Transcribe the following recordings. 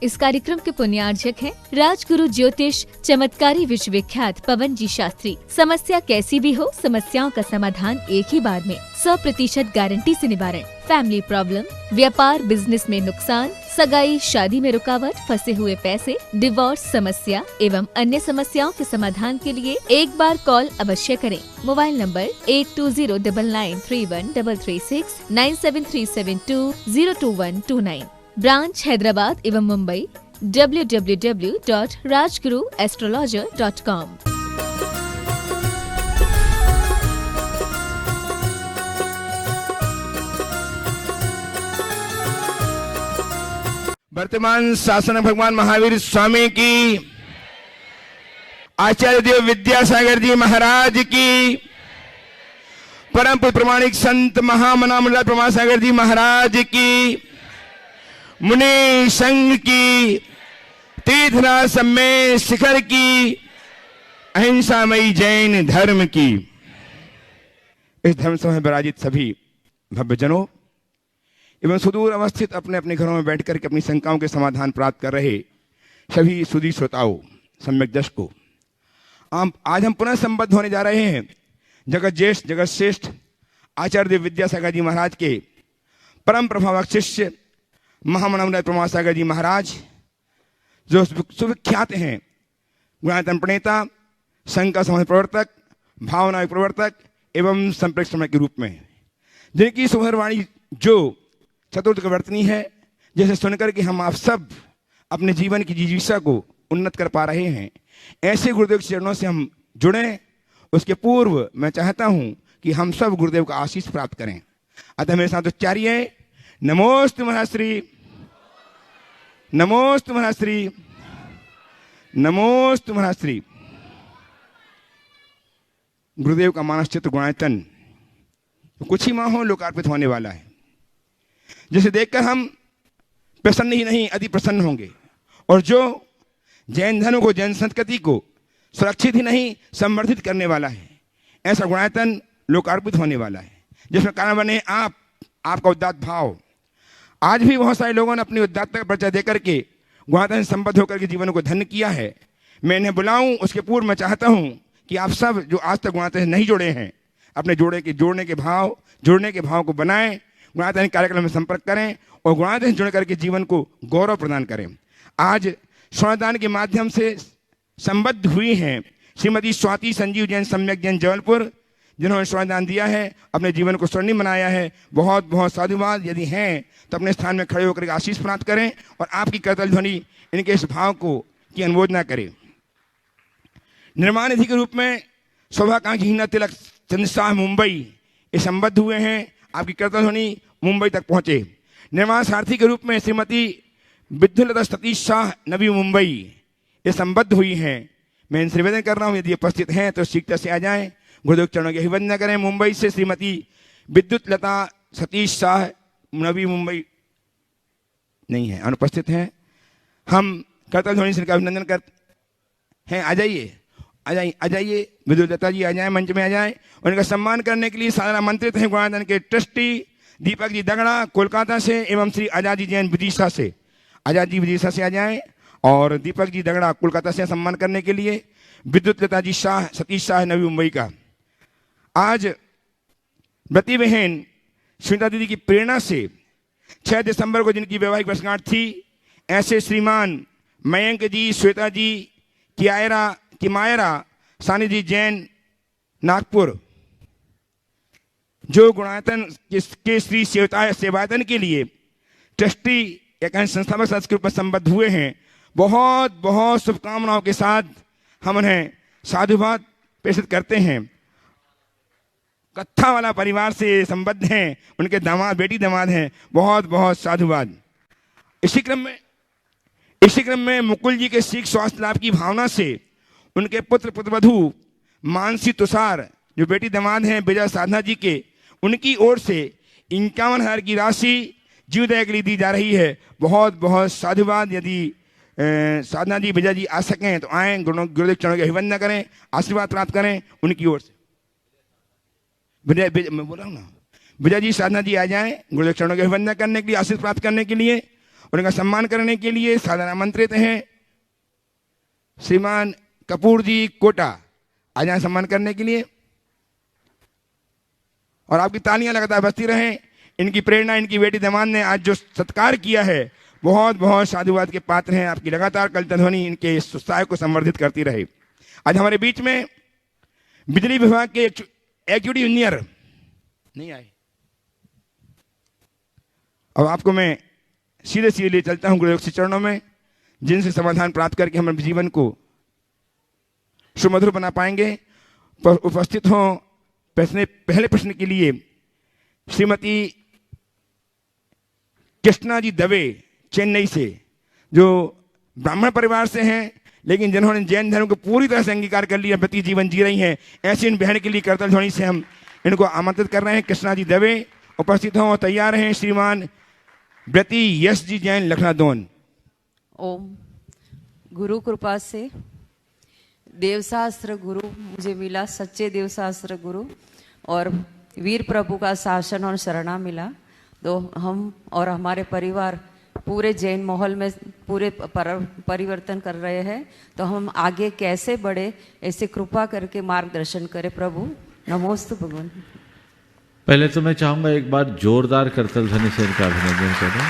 इस कार्यक्रम के पुण्यार्जक हैं राजगुरु ज्योतिष चमत्कारी विश्वविख्यात पवन जी शास्त्री। समस्या कैसी भी हो, समस्याओं का समाधान एक ही बार में, 100% गारंटी से निवारण। फैमिली प्रॉब्लम, व्यापार बिजनेस में नुकसान, सगाई शादी में रुकावट, फंसे हुए पैसे, डिवोर्स समस्या एवं अन्य समस्याओं के समाधान के लिए एक बार कॉल अवश्य करें। Mobile number 8209931336 9737202129। ब्रांच हैदराबाद एवं मुंबई www.rajguruastrologer.com। वर्तमान शासन भगवान महावीर स्वामी की, आचार्य देव विद्यासागर जी महाराज की, परम प्रमाणिक संत महामनामला प्रमासागर जी महाराज की, मुनि संघ की, तीर्थराज सम्मेद शिखर की, अहिंसामयी जैन धर्म की, इस धर्म सभा में विराजित सभी भव्यजनों एवं सुदूर अवस्थित अपने अपने घरों में बैठकर के अपनी शंकाओं के समाधान प्राप्त कर रहे सभी सुधी श्रोताओं, सम्यक दर्शकों, आज हम पुनः संबद्ध होने जा रहे हैं जगत ज्येष्ठ जगत श्रेष्ठ आचार्य देव विद्यासागर जी महाराज के परम प्रभावक शिष्य महामनामला प्रमासागर जी महाराज, जो सुविख्यात हैं गुणायतन प्रणेता, संघ का समाज प्रवर्तक, भावना प्रवर्तक एवं संप्रेक्षण के रूप में, जिनकी सुभरवाणी जो चतुर्थ वर्तनी है, जैसे सुनकर कि हम आप सब अपने जीवन की जिज्ञासा को उन्नत कर पा रहे हैं, ऐसे गुरुदेव के चरणों से हम जुड़े। उसके पूर्व मैं चाहता हूं कि हम सब गुरुदेव का आशीष प्राप्त करें। अतः मेरे साथ उच्चारिए नमोस्तु महाश्री, नमोस्तु महाश्री, नमोस्तु महाश्री। गुरुदेव का मानस चित्र गुणायतन कुछ ही माह लोकार्पित होने वाला है, जिसे देखकर हम प्रसन्न ही नहीं अति प्रसन्न होंगे, और जो जैन धर्म को, जैन संस्कृति को सुरक्षित ही नहीं संवर्धित करने वाला है, ऐसा गुणायतन लोकार्पित होने वाला है, जिसमें कारण बने आपका उदात्त भाव। आज भी बहुत सारे लोगों ने अपनी उदात्तता का परिचय देकर के गुणायतन से संबद्ध होकर के जीवन को धन्य किया है। मैं इन्हें बुलाऊं उसके पूर्व मैं चाहता हूं कि आप सब जो आज तक गुणायतन से नहीं जुड़े हैं, अपने जुड़ने के भाव को बनाएं, गुणायतन कार्यक्रम में संपर्क करें और गुणायतन से जुड़ करके जीवन को गौरव प्रदान करें। आज श्रवणदान के माध्यम से संबद्ध हुई हैं श्रीमती स्वाति संजीव जैन सम्यक जैन जबलपुर, जिन्होंने श्रवणदान दिया है, अपने जीवन को स्वर्णिम बनाया है। बहुत बहुत साधुवाद। यदि हैं तो अपने स्थान में खड़े होकर आशीष प्राप्त करें और आपकी करतल ध्वनि इनके इस भाव को की अनुमोदना करें। निर्माण निधि के रूप में शोभाकांक्षी हिना तिलक चंद्र शाह मुंबई ये संबद्ध हुए हैं, आपकी करतल ध्वनि मुंबई तक पहुंचे। निर्माण सारथी के रूप में श्रीमती विद्युलता सतीश शाह नवी मुंबई ये संबद्ध हुई हैं। मैं इनसे निवेदन कर रहा हूं, यदि उपस्थित हैं तो शीघ्रता से आ जाएं, गुरुदेव चरणों की अभिवंदना करें। मुंबई से श्रीमती विद्युत लता सतीश शाह नवी मुंबई नहीं है, अनुपस्थित हैं। हम करतल ध्वनि से इनका अभिनंदन करते हैं। आ जाइए विद्युत लता जी, आ जाए, मंच में आ जाए। उनका सम्मान करने के लिए सारा आमंत्रित हैं गुणायतन के ट्रस्टी दीपक जी दगड़ा कोलकाता से एवं श्री आजाद जी जैन विदिशा से। आजाद जी विदिशा से आ जाएं और दीपक जी दगड़ा कोलकाता से सम्मान करने के लिए विद्युत लता जी शाह सतीश शाह नवी मुंबई का। आज व्रती बहन श्वेता दीदी की प्रेरणा से 6 दिसंबर को जिनकी वैवाहिक वर्षगांठ थी, ऐसे श्रीमान मयंक जी, श्वेता जी, किमायरा सानी जी जैन नागपुर, जो गुणायतन के श्री सेवायतन के लिए ट्रस्टी एक संस्थापक सदस्य के रूप में संबद्ध हुए हैं। बहुत बहुत शुभकामनाओं के साथ हम उन्हें साधुवाद प्रेषित करते हैं। कत्था वाला परिवार से संबद्ध हैं, उनके दामाद बेटी दामाद हैं, बहुत बहुत साधुवाद। इसी क्रम में मुकुल जी के शीघ्र स्वास्थ्य लाभ की भावना से उनके पुत्र पुत्रवधू मानसी तुषार जो बेटी दामाद हैं विजय साधना जी के, उनकी ओर से 51,000 की राशि जीवदया के लिए दी जा रही है। बहुत बहुत साधुवाद। यदि साधना जी विजय जी आ सकें तो आएँ, गुरुदेव चरणों की अभिवंदना करें, आशीर्वाद प्राप्त करें उनकी ओर से। विजय मैं बोल रहा हूँ ना, विजय जी साधना जी आ जाएं गुरुदेव चरणों की अभिवंदना करने के लिए, आशीष प्राप्त करने के लिए। उनका सम्मान करने के लिए सादर आमंत्रित हैं श्रीमान कपूर जी कोटा। आ जाए सम्मान करने के लिए, और आपकी तालियां लगातार बजती रहें। इनकी प्रेरणा, इनकी बेटी दमान ने आज जो सत्कार किया है, बहुत बहुत साधुवाद के पात्र हैं। आपकी लगातार कलतध्वनि इनके इस उत्साह को संवर्धित करती रहे। आज हमारे बीच में बिजली विभाग के एग्जीक्यूटिव इंजीनियर नहीं आए। अब आपको मैं सीधे सीधे ले चलता हूं गुरुदेव के चरणों में, जिनसे समाधान प्राप्त करके हम अपने जीवन को सुमधुर बना पाएंगे। पर उपस्थित हो पहले प्रश्न के लिए श्रीमती कृष्णा जी दवे चेन्नई से, जो ब्राह्मण परिवार से हैं लेकिन जिन्होंने जैन धर्म को पूरी तरह से अंगीकार कर लिया, व्यतीत जीवन जी रही हैं। ऐसी इन बहन के लिए करतल ध्वनि से हम इनको आमंत्रित कर रहे हैं। कृष्णा जी दवे उपस्थित हों और तैयार हैं श्रीमान व्रती यश जी जैन लखनादौन। ओम। गुरु कृपा से देवशास्त्र गुरु मुझे मिला, सच्चे देवशास्त्र गुरु, और वीर प्रभु का शासन और शरणा मिला। तो हम और हमारे परिवार पूरे जैन माहौल में पूरे परिवर्तन कर रहे हैं। तो हम आगे कैसे बढ़े, ऐसे कृपा करके मार्गदर्शन करें प्रभु। नमोस्तु भगवान। पहले तो मैं चाहूंगा एक बार जोरदार करतल ध्वनि से इनका अभिनंदन करें।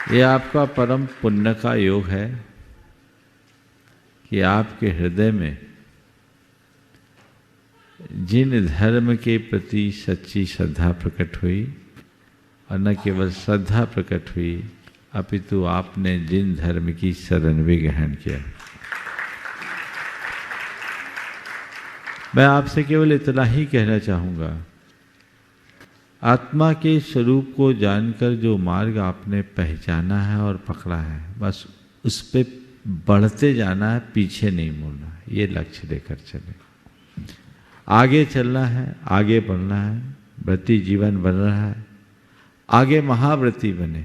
ये आपका परम पुण्य का योग है कि आपके हृदय में जिन धर्म के प्रति सच्ची श्रद्धा प्रकट हुई, और न केवल श्रद्धा प्रकट हुई अपितु आपने जिन धर्म की शरण भी ग्रहण किया। मैं आपसे केवल इतना ही कहना चाहूँगा, आत्मा के स्वरूप को जानकर जो मार्ग आपने पहचाना है और पकड़ा है, बस उस पे बढ़ते जाना है, पीछे नहीं मुड़ना है। ये लक्ष्य लेकर चले, आगे चलना है, आगे बढ़ना है। व्रती जीवन बन रहा है, आगे महाव्रती बने,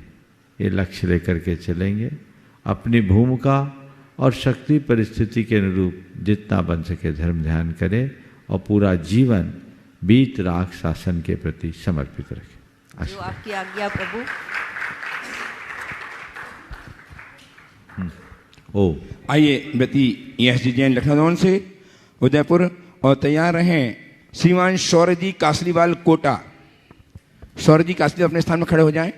ये लक्ष्य लेकर के चलेंगे। अपनी भूमिका और शक्ति परिस्थिति के अनुरूप जितना बन सके धर्म ध्यान करें और पूरा जीवन बीत राग शासन के प्रति समर्पित रखें। जो आपकी आज्ञा प्रभु। ओ आइए व्रती यश जी जैन लखनऊ से उदयपुर, और तैयार रहें श्रीमान शौर्य जी कासलीवाल कोटा। शौर्य जी कासली अपने स्थान में खड़े हो जाएं।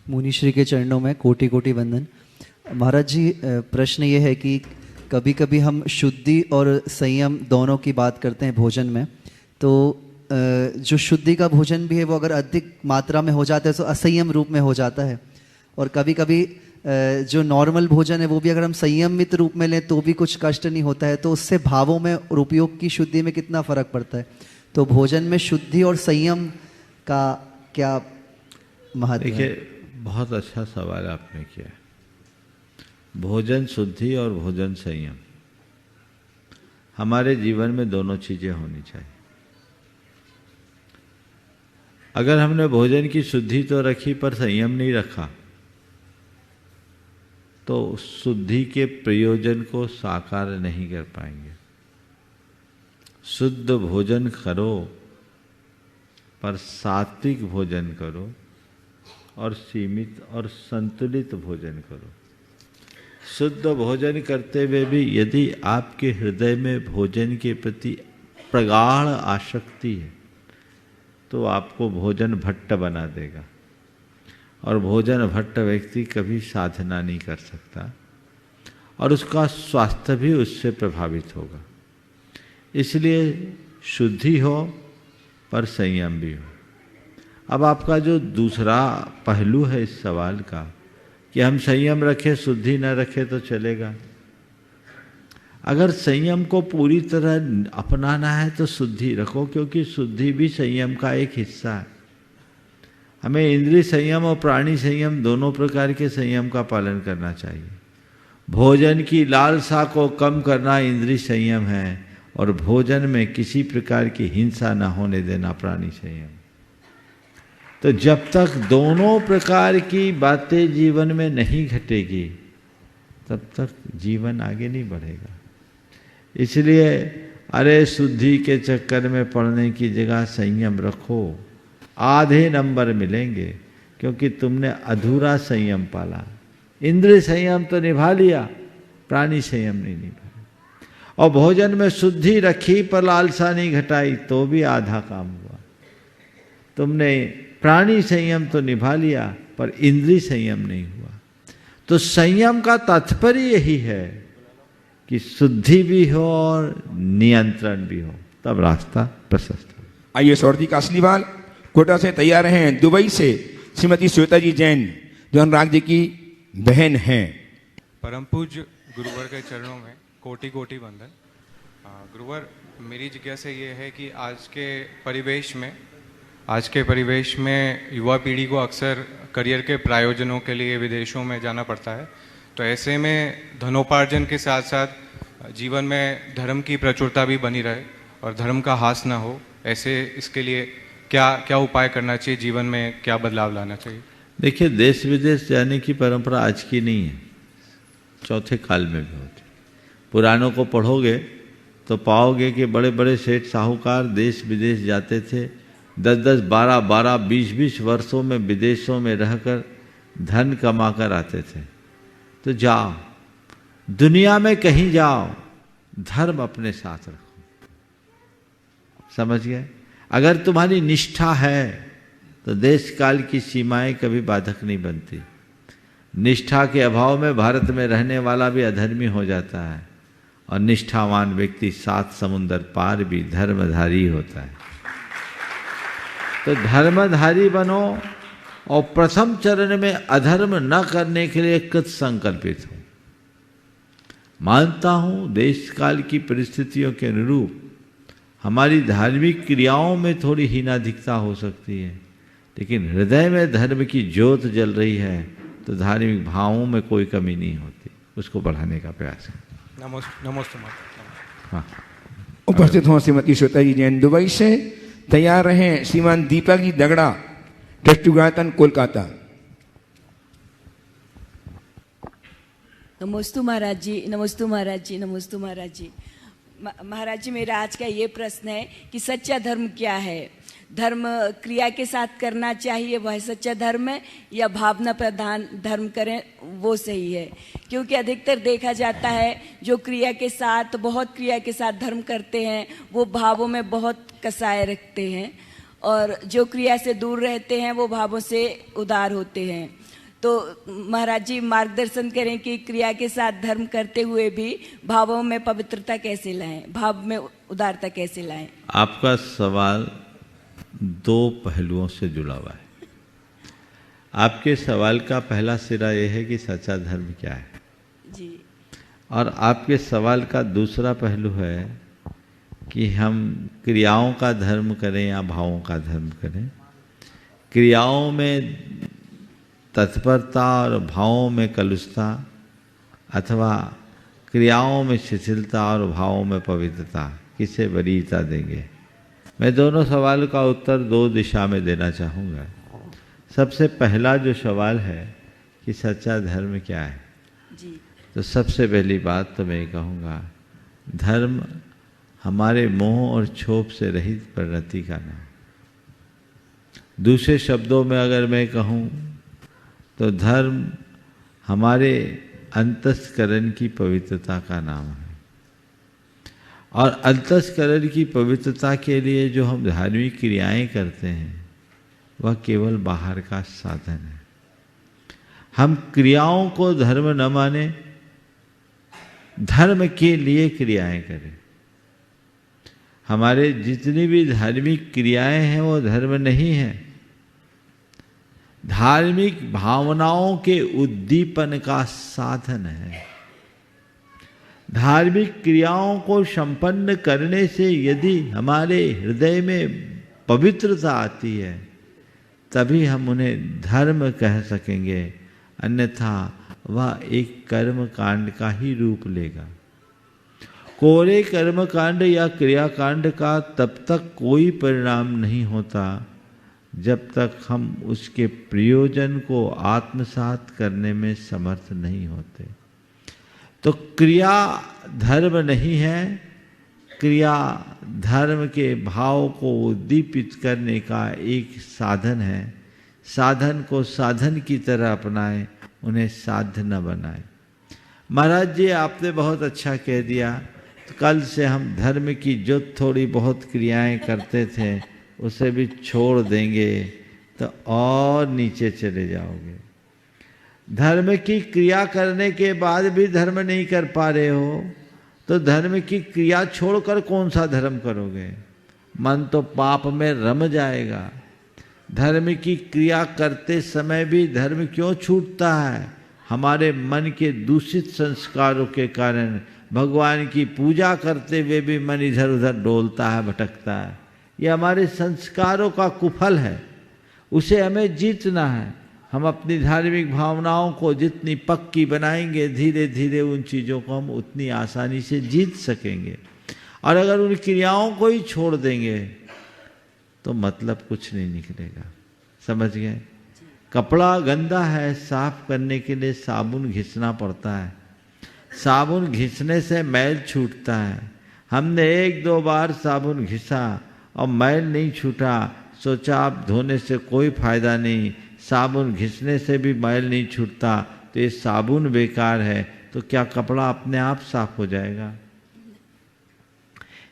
मुनिश्री के चरणों में कोटि कोटि वंदन। महाराज जी, प्रश्न ये है कि कभी कभी हम शुद्धि और संयम दोनों की बात करते हैं भोजन में, तो जो शुद्धि का भोजन भी है वो अगर अधिक मात्रा में हो जाता है तो असंयम रूप में हो जाता है, और कभी कभी जो नॉर्मल भोजन है वो भी अगर हम संयमित रूप में लें तो भी कुछ कष्ट नहीं होता है। तो उससे भावों में और उपयोग की शुद्धि में कितना फर्क पड़ता है? तो भोजन में शुद्धि और संयम का क्या महत्व है? देखिए, बहुत अच्छा सवाल आपने किया। भोजन शुद्धि और भोजन संयम, हमारे जीवन में दोनों चीजें होनी चाहिए। अगर हमने भोजन की शुद्धि तो रखी पर संयम नहीं रखा तो शुद्धि के प्रयोजन को साकार नहीं कर पाएंगे। शुद्ध भोजन करो पर सात्विक भोजन करो और सीमित और संतुलित भोजन करो। शुद्ध भोजन करते हुए भी यदि आपके हृदय में भोजन के प्रति प्रगाढ़ आसक्ति है तो आपको भोजन भट्ट बना देगा, और भोजन भट्ट व्यक्ति कभी साधना नहीं कर सकता और उसका स्वास्थ्य भी उससे प्रभावित होगा। इसलिए शुद्धि हो पर संयम भी हो। अब आपका जो दूसरा पहलू है इस सवाल का कि हम संयम रखें शुद्धि न रखें तो चलेगा। अगर संयम को पूरी तरह अपनाना है तो शुद्धि रखो, क्योंकि शुद्धि भी संयम का एक हिस्सा है। हमें इंद्रिय संयम और प्राणी संयम दोनों प्रकार के संयम का पालन करना चाहिए। भोजन की लालसा को कम करना इंद्रिय संयम है और भोजन में किसी प्रकार की हिंसा न होने देना प्राणी संयम। तो जब तक दोनों प्रकार की बातें जीवन में नहीं घटेगी तब तक जीवन आगे नहीं बढ़ेगा। इसलिए अरे शुद्धि के चक्कर में पड़ने की जगह संयम रखो, आधे नंबर मिलेंगे, क्योंकि तुमने अधूरा संयम पाला। इंद्रिय संयम तो निभा लिया, प्राणी संयम नहीं निभाया। और भोजन में शुद्धि रखी पर लालसा नहीं घटाई, तो भी आधा काम हुआ। तुमने प्राणी संयम तो निभा लिया पर इंद्रिय संयम नहीं हुआ। तो संयम का तात्पर्य यही है कि शुद्धि भी हो और नियंत्रण भी हो, तब रास्ता प्रशस्त हो। आइए सौरती का असली बाल कोटा से तैयार हैं। दुबई से श्रीमती श्वेता जी जैन, जो अनुराग जी की बहन हैं। परम पूज्य गुरुवर के चरणों में कोटि कोटि वंदन। गुरुवर, मेरी जिज्ञासा ये है कि आज के परिवेश में युवा पीढ़ी को अक्सर करियर के प्रायोजनों के लिए विदेशों में जाना पड़ता है। तो ऐसे में धनोपार्जन के साथ साथ जीवन में धर्म की प्रचुरता भी बनी रहे और धर्म का हास ना हो, ऐसे इसके लिए क्या उपाय करना चाहिए, जीवन में क्या बदलाव लाना चाहिए? देखिए, देश विदेश जाने की परंपरा आज की नहीं है, चौथे काल में भी होती। पुराणों को पढ़ोगे तो पाओगे कि बड़े बड़े सेठ साहूकार देश विदेश जाते थे। 10-10, 12-12, 20-20 वर्षों में विदेशों में रहकर धन कमा कर आते थे। तो जाओ, दुनिया में कहीं जाओ, धर्म अपने साथ रखो। समझ गए? अगर तुम्हारी निष्ठा है तो देश काल की सीमाएं कभी बाधक नहीं बनती। निष्ठा के अभाव में भारत में रहने वाला भी अधर्मी हो जाता है, और निष्ठावान व्यक्ति 7 समुंदर पार भी धर्मधारी होता है। तो धर्मधारी बनो और प्रथम चरण में अधर्म न करने के लिए कृत संकल्पित हो। मानता हूं देश काल की परिस्थितियों के अनुरूप हमारी धार्मिक क्रियाओं में थोड़ी हीनाधिकता हो सकती है, लेकिन हृदय में धर्म की ज्योत जल रही है तो धार्मिक भावों में कोई कमी नहीं होती, उसको बढ़ाने का प्रयास है। नमस्ते। हाँ, उपस्थित हों श्रीमती श्वेता जी जैन। दुबई से तैयार रहें श्रीमान दीपक जी दगड़ा, ट्रस्ट गायतन कोलकाता। नमोस्तु महाराज जी, नमोस्तु महाराज जी, नमोस्तु महाराज जी। महाराज जी, मेरा आज का ये प्रश्न है कि सच्चा धर्म क्या है? धर्म क्रिया के साथ करना चाहिए, वह सच्चा धर्म है, या भावना प्रधान धर्म करें वो सही है? क्योंकि अधिकतर देखा जाता है जो बहुत क्रिया के साथ धर्म करते हैं वो भावों में बहुत कसाय रखते हैं, और जो क्रिया से दूर रहते हैं वो भावों से उदार होते हैं। तो महाराज जी मार्गदर्शन करें कि क्रिया के साथ धर्म करते हुए भी भावों में पवित्रता कैसे लाएं, भाव में उदारता कैसे लाएं? आपका सवाल 2 पहलुओं से जुड़ा हुआ है। आपके सवाल का पहला सिरा यह है कि सच्चा धर्म क्या है जी, और आपके सवाल का दूसरा पहलू है कि हम क्रियाओं का धर्म करें या भावों का धर्म करें। क्रियाओं में तत्परता और भावों में कलुषता, अथवा क्रियाओं में शिथिलता और भावों में पवित्रता, किसे वरीयता देंगे? मैं दोनों सवाल का उत्तर 2 दिशा में देना चाहूँगा। सबसे पहला जो सवाल है कि सच्चा धर्म क्या है जी, तो सबसे पहली बात तो मैं कहूँगा, धर्म हमारे मोह और क्षोभ से रहित परिणति का नाम। दूसरे शब्दों में अगर मैं कहूँ तो धर्म हमारे अंतस्करण की पवित्रता का नाम है, और अंतस्करण की पवित्रता के लिए जो हम धार्मिक क्रियाएं करते हैं वह केवल बाहर का साधन है। हम क्रियाओं को धर्म न माने, धर्म के लिए क्रियाएं करें। हमारे जितनी भी धार्मिक क्रियाएं हैं वो धर्म नहीं है, धार्मिक भावनाओं के उद्दीपन का साधन है। धार्मिक क्रियाओं को संपन्न करने से यदि हमारे हृदय में पवित्रता आती है तभी हम उन्हें धर्म कह सकेंगे, अन्यथा वह एक कर्म कांड का ही रूप लेगा। कोरे कर्म कांड या क्रिया कांड का तब तक कोई परिणाम नहीं होता जब तक हम उसके प्रयोजन को आत्मसात करने में समर्थ नहीं होते। तो क्रिया धर्म नहीं है, क्रिया धर्म के भाव को उद्दीपित करने का एक साधन है। साधन को साधन की तरह अपनाएं, उन्हें साध्य न बनाएं। महाराज जी आपने बहुत अच्छा कह दिया। तो कल से हम धर्म की जो थोड़ी बहुत क्रियाएं करते थे उसे भी छोड़ देंगे तो और नीचे चले जाओगे। धर्म की क्रिया करने के बाद भी धर्म नहीं कर पा रहे हो तो धर्म की क्रिया छोड़कर कौन सा धर्म करोगे? मन तो पाप में रम जाएगा। धर्म की क्रिया करते समय भी धर्म क्यों छूटता है? हमारे मन के दूषित संस्कारों के कारण भगवान की पूजा करते हुए भी मन इधर उधर डोलता है, भटकता है। ये हमारे संस्कारों का कुफल है, उसे हमें जीतना है। हम अपनी धार्मिक भावनाओं को जितनी पक्की बनाएंगे, धीरे धीरे उन चीज़ों को हम उतनी आसानी से जीत सकेंगे। और अगर उन क्रियाओं को ही छोड़ देंगे तो मतलब कुछ नहीं निकलेगा। समझ गए? कपड़ा गंदा है, साफ करने के लिए साबुन घिसना पड़ता है। साबुन घिसने से मैल छूटता है। हमने 1-2 बार साबुन घिसा और मैल नहीं छूटा, सोचा अब धोने से कोई फायदा नहीं, साबुन घिसने से भी मैल नहीं छूटता तो ये साबुन बेकार है। तो क्या कपड़ा अपने आप साफ हो जाएगा?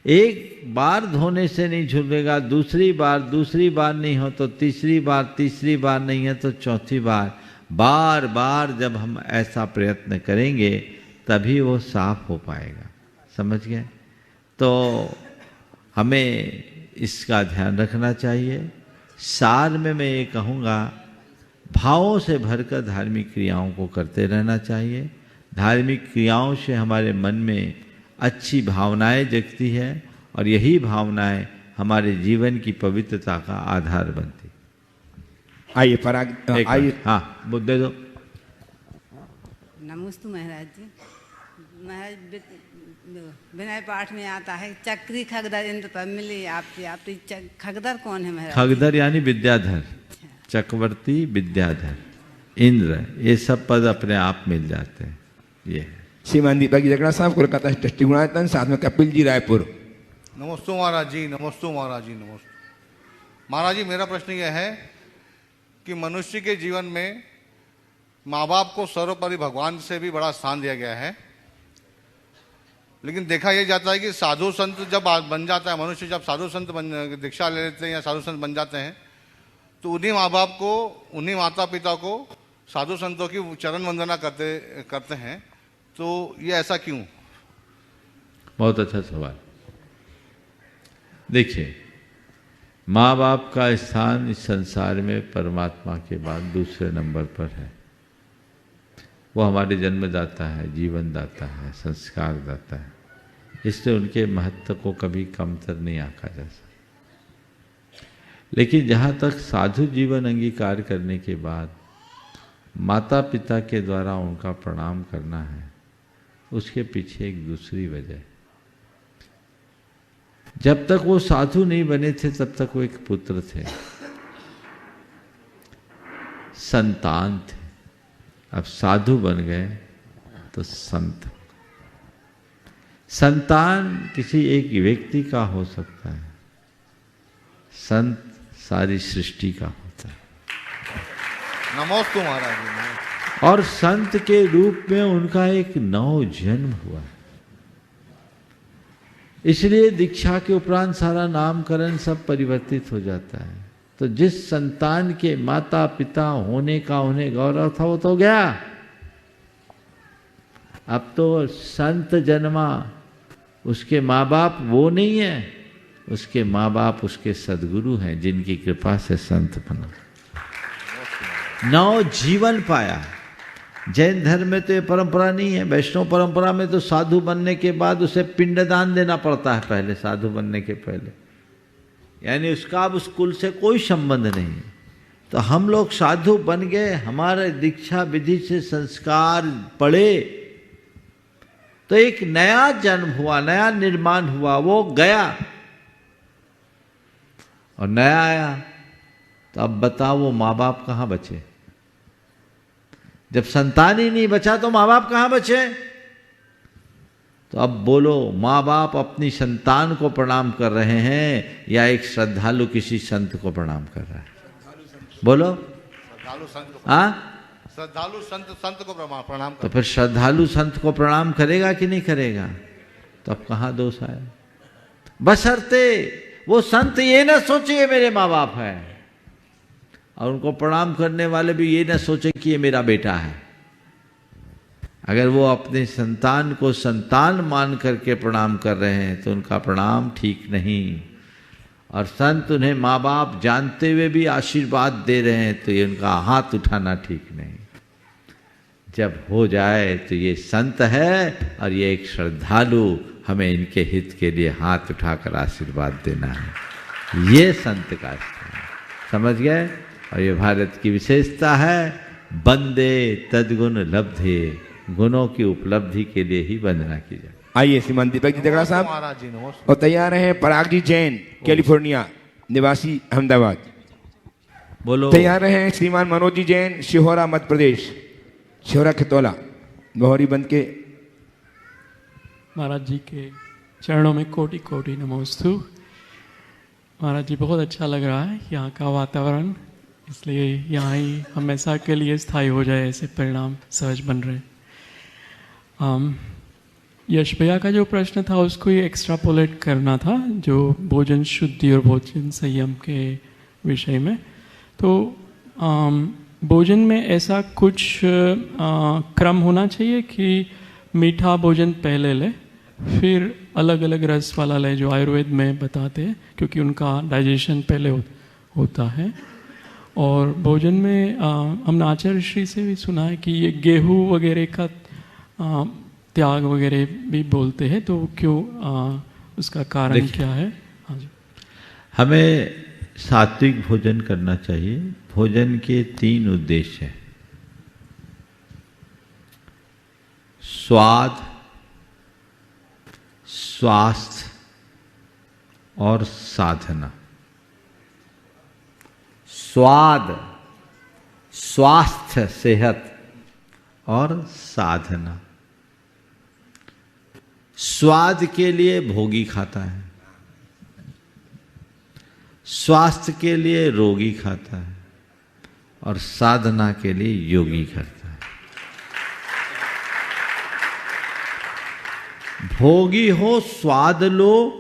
एक बार धोने से नहीं छूटेगा, दूसरी बार नहीं हो तो तीसरी बार नहीं है तो चौथी बार बार जब हम ऐसा प्रयत्न करेंगे तभी वो साफ हो पाएगा। समझ गए? तो हमें इसका ध्यान रखना चाहिए। सार में मैं ये कहूँगा, भावों से भरकर धार्मिक क्रियाओं को करते रहना चाहिए। धार्मिक क्रियाओं से हमारे मन में अच्छी भावनाएं जगती है और यही भावनाएं हमारे जीवन की पवित्रता का आधार बनती। आइए पराग, आइए। हाँ, मुद्दे दो। नमस्ते महाराज जी। महाराज विनय पाठ में आता है चक्री खगदर इंद्र पर मिली आपकी। आप खगदर कौन है महाराज? खगदर यानी विद्याधर, चक्रवर्ती, विद्याधर, इंद्र, ये सब पद अपने आप मिल जाते हैं। ये श्रीमान दीपक जगन्नाथ साहब, कोलकाता ट्रस्टी गुणायतन, साथ में कपिल जी रायपुर। नमस्ते महाराज जी, नमस्ते महाराज जी, नमस्ते महाराज जी। मेरा प्रश्न यह है कि मनुष्य के जीवन में माँ बाप को सर्वोपरि भगवान से भी बड़ा स्थान दिया गया है, लेकिन देखा यह जाता है कि साधु संत जब बन जाता है मनुष्य, जब साधु संत दीक्षा ले लेते हैं या साधु संत बन जाते हैं तो उन्हीं माँ बाप को, उन्हीं माता पिता को साधु संतों की चरण वंदना करते हैं। तो ये ऐसा क्यों? बहुत अच्छा सवाल। देखिए, माँ बाप का स्थान इस संसार में परमात्मा के बाद दूसरे नंबर पर है। वो हमारे जन्मदाता है, जीवनदाता है, संस्कार दाता है, इसलिए उनके महत्व को कभी कमतर नहीं आंका जा सकता। लेकिन जहाँ तक साधु जीवन अंगीकार करने के बाद माता पिता के द्वारा उनका प्रणाम करना है, उसके पीछे एक दूसरी वजह है। जब तक वो साधु नहीं बने थे तब तक वो एक पुत्र थे, संतान थे। अब साधु बन गए तो संत। संतान किसी एक व्यक्ति का हो सकता है, संत सारी सृष्टि का होता है। नमस्ते महाराज जी। और संत के रूप में उनका एक नव जन्म हुआ। इसलिए दीक्षा के उपरांत सारा नामकरण सब परिवर्तित हो जाता है। तो जिस संतान के माता पिता होने का उन्हें गौरव था वो तो गया। अब तो संत जन्मा, उसके माँ बाप वो नहीं है, उसके माँ बाप उसके सद्गुरु हैं जिनकी कृपा से संत बना, नव जीवन पाया। जैन धर्म में तो ये परंपरा नहीं है। वैष्णव परंपरा में तो साधु बनने के बाद उसे पिंडदान देना पड़ता है पहले, साधु बनने के पहले, यानी उसका अब उस कुल से कोई संबंध नहीं। तो हम लोग साधु बन गए, हमारे दीक्षा विधि से संस्कार पड़े, तो एक नया जन्म हुआ, नया निर्माण हुआ, वो गया और नया आया। तो अब बताओ वो माँ बाप कहाँ बचे? जब संतान ही नहीं बचा तो माँ बाप कहाँ बचे? तो अब बोलो, माँ बाप अपनी संतान को प्रणाम कर रहे हैं या एक श्रद्धालु किसी संत को प्रणाम कर रहा है? बोलो। श्रद्धालु संत हाँ, श्रद्धालु संत को प्रणाम तो फिर श्रद्धालु संत को प्रणाम करेगा कि नहीं करेगा? तो अब कहाँ दोष आए? बशर्ते वो संत ये ना सोचे ये मेरे माँ बाप है, और उनको प्रणाम करने वाले भी ये ना सोचे कि ये मेरा बेटा है। अगर वो अपने संतान को संतान मान करके प्रणाम कर रहे हैं तो उनका प्रणाम ठीक नहीं, और संत उन्हें माँ बाप जानते हुए भी आशीर्वाद दे रहे हैं तो ये उनका हाथ उठाना ठीक नहीं। जब हो जाए तो ये संत है और ये एक श्रद्धालु, हमें इनके हित के लिए हाथ उठाकर आशीर्वाद देना है। ये संत का स्थान, समझ गए? और ये भारत की विशेषता है, बंदे तद्गुण लब्धे, गुणों की उपलब्धि के लिए ही वंदना की जाए। आइए श्रीमान दीपक जी देगड़ा साहब, महाराज जी नमस्ते। और तैयार हैं पराग जी जैन, कैलिफोर्निया निवासी, अहमदाबाद। बोलो। तैयार हैं श्रीमान मनोज जी जैन, शिहोरा मध्य प्रदेश, शिहोरा खितौला, बहोरी बंद के। महाराज जी के चरणों में कोटि कोटि नमोस्तु। महाराज जी, बहुत अच्छा लग रहा है यहाँ का वातावरण, इसलिए यहाँ ही हमेशा के लिए स्थायी हो जाए, ऐसे परिणाम सहज बन रहे। यश भैया का जो प्रश्न था उसको ही एक्स्ट्रापोलेट करना था, जो भोजन शुद्धि और भोजन संयम के विषय में। तो भोजन में ऐसा कुछ क्रम होना चाहिए कि मीठा भोजन पहले ले, फिर अलग अलग रस वाला ले, जो आयुर्वेद में बताते हैं, क्योंकि उनका डाइजेशन पहले होता है। और भोजन में हमने आचार्य श्री से भी सुना है कि ये गेहूँ वगैरह का त्याग वगैरह भी बोलते हैं, तो क्यों उसका कारण क्या है? हाँ जी। हमें सात्विक भोजन करना चाहिए। भोजन के 3 उद्देश्य हैं: स्वाद, स्वास्थ्य और साधना। स्वाद, स्वास्थ्य, सेहत और साधना। स्वाद के लिए भोगी खाता है, स्वास्थ्य के लिए रोगी खाता है, और साधना के लिए योगी करता है। भोगी हो, स्वाद लो,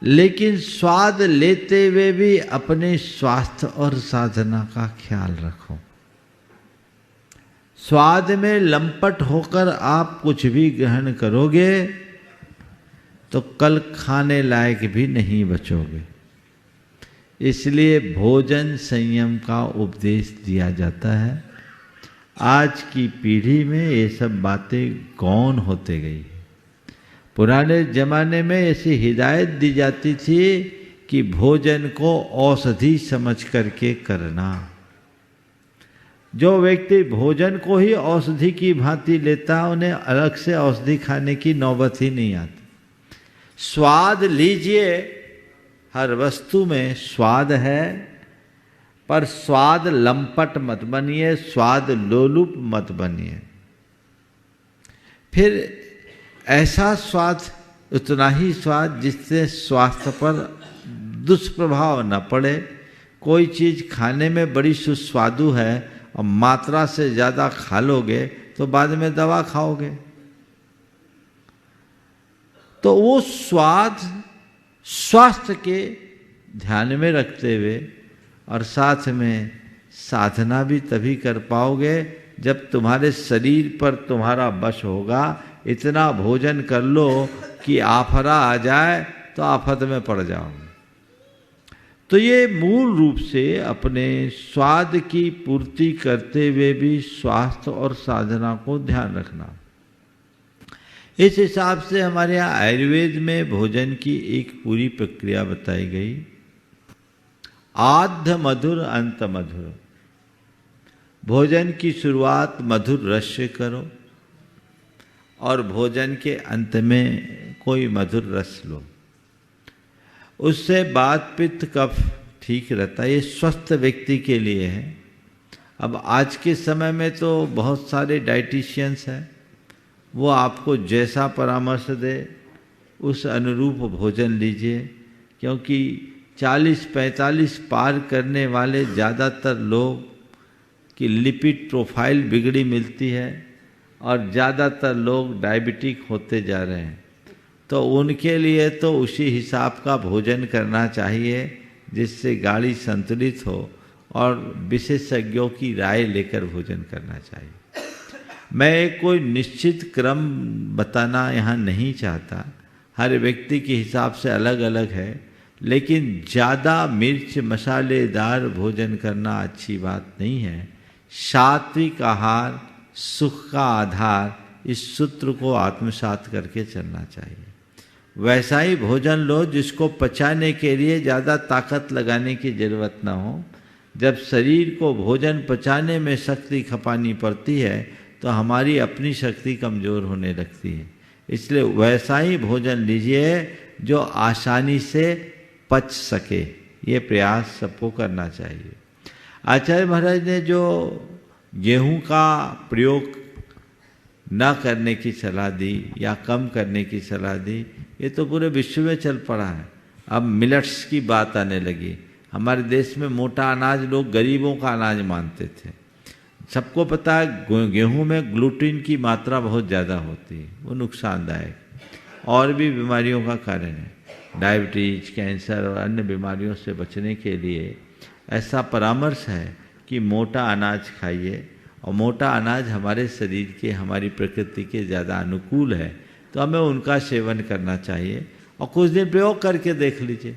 लेकिन स्वाद लेते हुए भी अपने स्वास्थ्य और साधना का ख्याल रखो। स्वाद में लंपट होकर आप कुछ भी ग्रहण करोगे तो कल खाने लायक भी नहीं बचोगे। इसलिए भोजन संयम का उपदेश दिया जाता है। आज की पीढ़ी में ये सब बातें गौण होते गई है। पुराने जमाने में ऐसी हिदायत दी जाती थी कि भोजन को औषधि समझ करके करना। जो व्यक्ति भोजन को ही औषधि की भांति लेता, उन्हें अलग से औषधि खाने की नौबत ही नहीं आती। स्वाद लीजिए, हर वस्तु में स्वाद है, पर स्वाद लंपट मत बनिए, स्वाद लोलुप मत बनिए। फिर ऐसा स्वाद, उतना ही स्वाद जिससे स्वास्थ्य पर दुष्प्रभाव न पड़े। कोई चीज़ खाने में बड़ी सुस्वादु है और मात्रा से ज़्यादा खा लोगे तो बाद में दवा खाओगे। तो वो स्वाद स्वास्थ्य के ध्यान में रखते हुए और साथ में साधना भी तभी कर पाओगे जब तुम्हारे शरीर पर तुम्हारा वश होगा। इतना भोजन कर लो कि आफरा आ जाए तो आफत में पड़ जाओगे। तो ये मूल रूप से अपने स्वाद की पूर्ति करते हुए भी स्वास्थ्य और साधना को ध्यान रखना। इस हिसाब से हमारे यहाँ आयुर्वेद में भोजन की एक पूरी प्रक्रिया बताई गई। आद्य मधुर अंत मधुर। भोजन की शुरुआत मधुर रस से करो और भोजन के अंत में कोई मधुर रस लो। उससे वात पित्त कफ ठीक रहता है। ये स्वस्थ व्यक्ति के लिए है। अब आज के समय में तो बहुत सारे डाइटिशियंस हैं, वो आपको जैसा परामर्श दे उस अनुरूप भोजन लीजिए, क्योंकि 40-45 पार करने वाले ज़्यादातर लोग की लिपिड प्रोफाइल बिगड़ी मिलती है और ज़्यादातर लोग डायबिटिक होते जा रहे हैं। तो उनके लिए तो उसी हिसाब का भोजन करना चाहिए जिससे गाड़ी संतुलित हो, और विशेषज्ञों की राय लेकर भोजन करना चाहिए। मैं कोई निश्चित क्रम बताना यहाँ नहीं चाहता, हर व्यक्ति के हिसाब से अलग अलग है, लेकिन ज़्यादा मिर्च मसालेदार भोजन करना अच्छी बात नहीं है। सात्विक आहार सुख का आधार, इस सूत्र को आत्मसात करके चलना चाहिए। वैसा ही भोजन लो जिसको पचाने के लिए ज़्यादा ताकत लगाने की ज़रूरत ना हो। जब शरीर को भोजन पचाने में शक्ति खपानी पड़ती है तो हमारी अपनी शक्ति कमज़ोर होने लगती है। इसलिए वैसा ही भोजन लीजिए जो आसानी से पच सके, ये प्रयास सबको करना चाहिए। आचार्य महाराज ने जो गेहूं का प्रयोग न करने की सलाह दी या कम करने की सलाह दी, ये तो पूरे विश्व में चल पड़ा है। अब मिलेट्स की बात आने लगी। हमारे देश में मोटा अनाज लोग गरीबों का अनाज मानते थे। सबको पता है गेहूं में ग्लूटीन की मात्रा बहुत ज़्यादा होती है, वो नुकसानदायक और भी बीमारियों का कारण है। डायबिटीज, कैंसर और अन्य बीमारियों से बचने के लिए ऐसा परामर्श है कि मोटा अनाज खाइए, और मोटा अनाज हमारे शरीर के, हमारी प्रकृति के ज़्यादा अनुकूल है, तो हमें उनका सेवन करना चाहिए। और कुछ दिन प्रयोग करके देख लीजिए।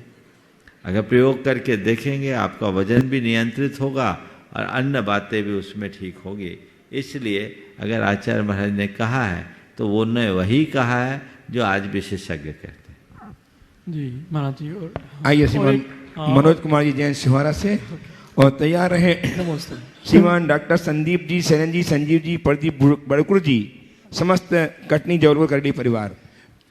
अगर प्रयोग करके देखेंगे आपका वजन भी नियंत्रित होगा और अन्य बातें भी उसमें ठीक होगी। इसलिए अगर आचार्य महाराज ने कहा है तो वो ने वही कहा है जो आज विशेषज्ञ कहते हैं। जी महाराज जी। और आइए श्रीमान मनोज कुमार जी जैन सिहारा से, और तैयार रहे श्रीमान डॉक्टर संदीप जी, शरण जी, संजीव जी, प्रदीप बड़कुर जी, समस्त कटनी जौलपुर करडी परिवार।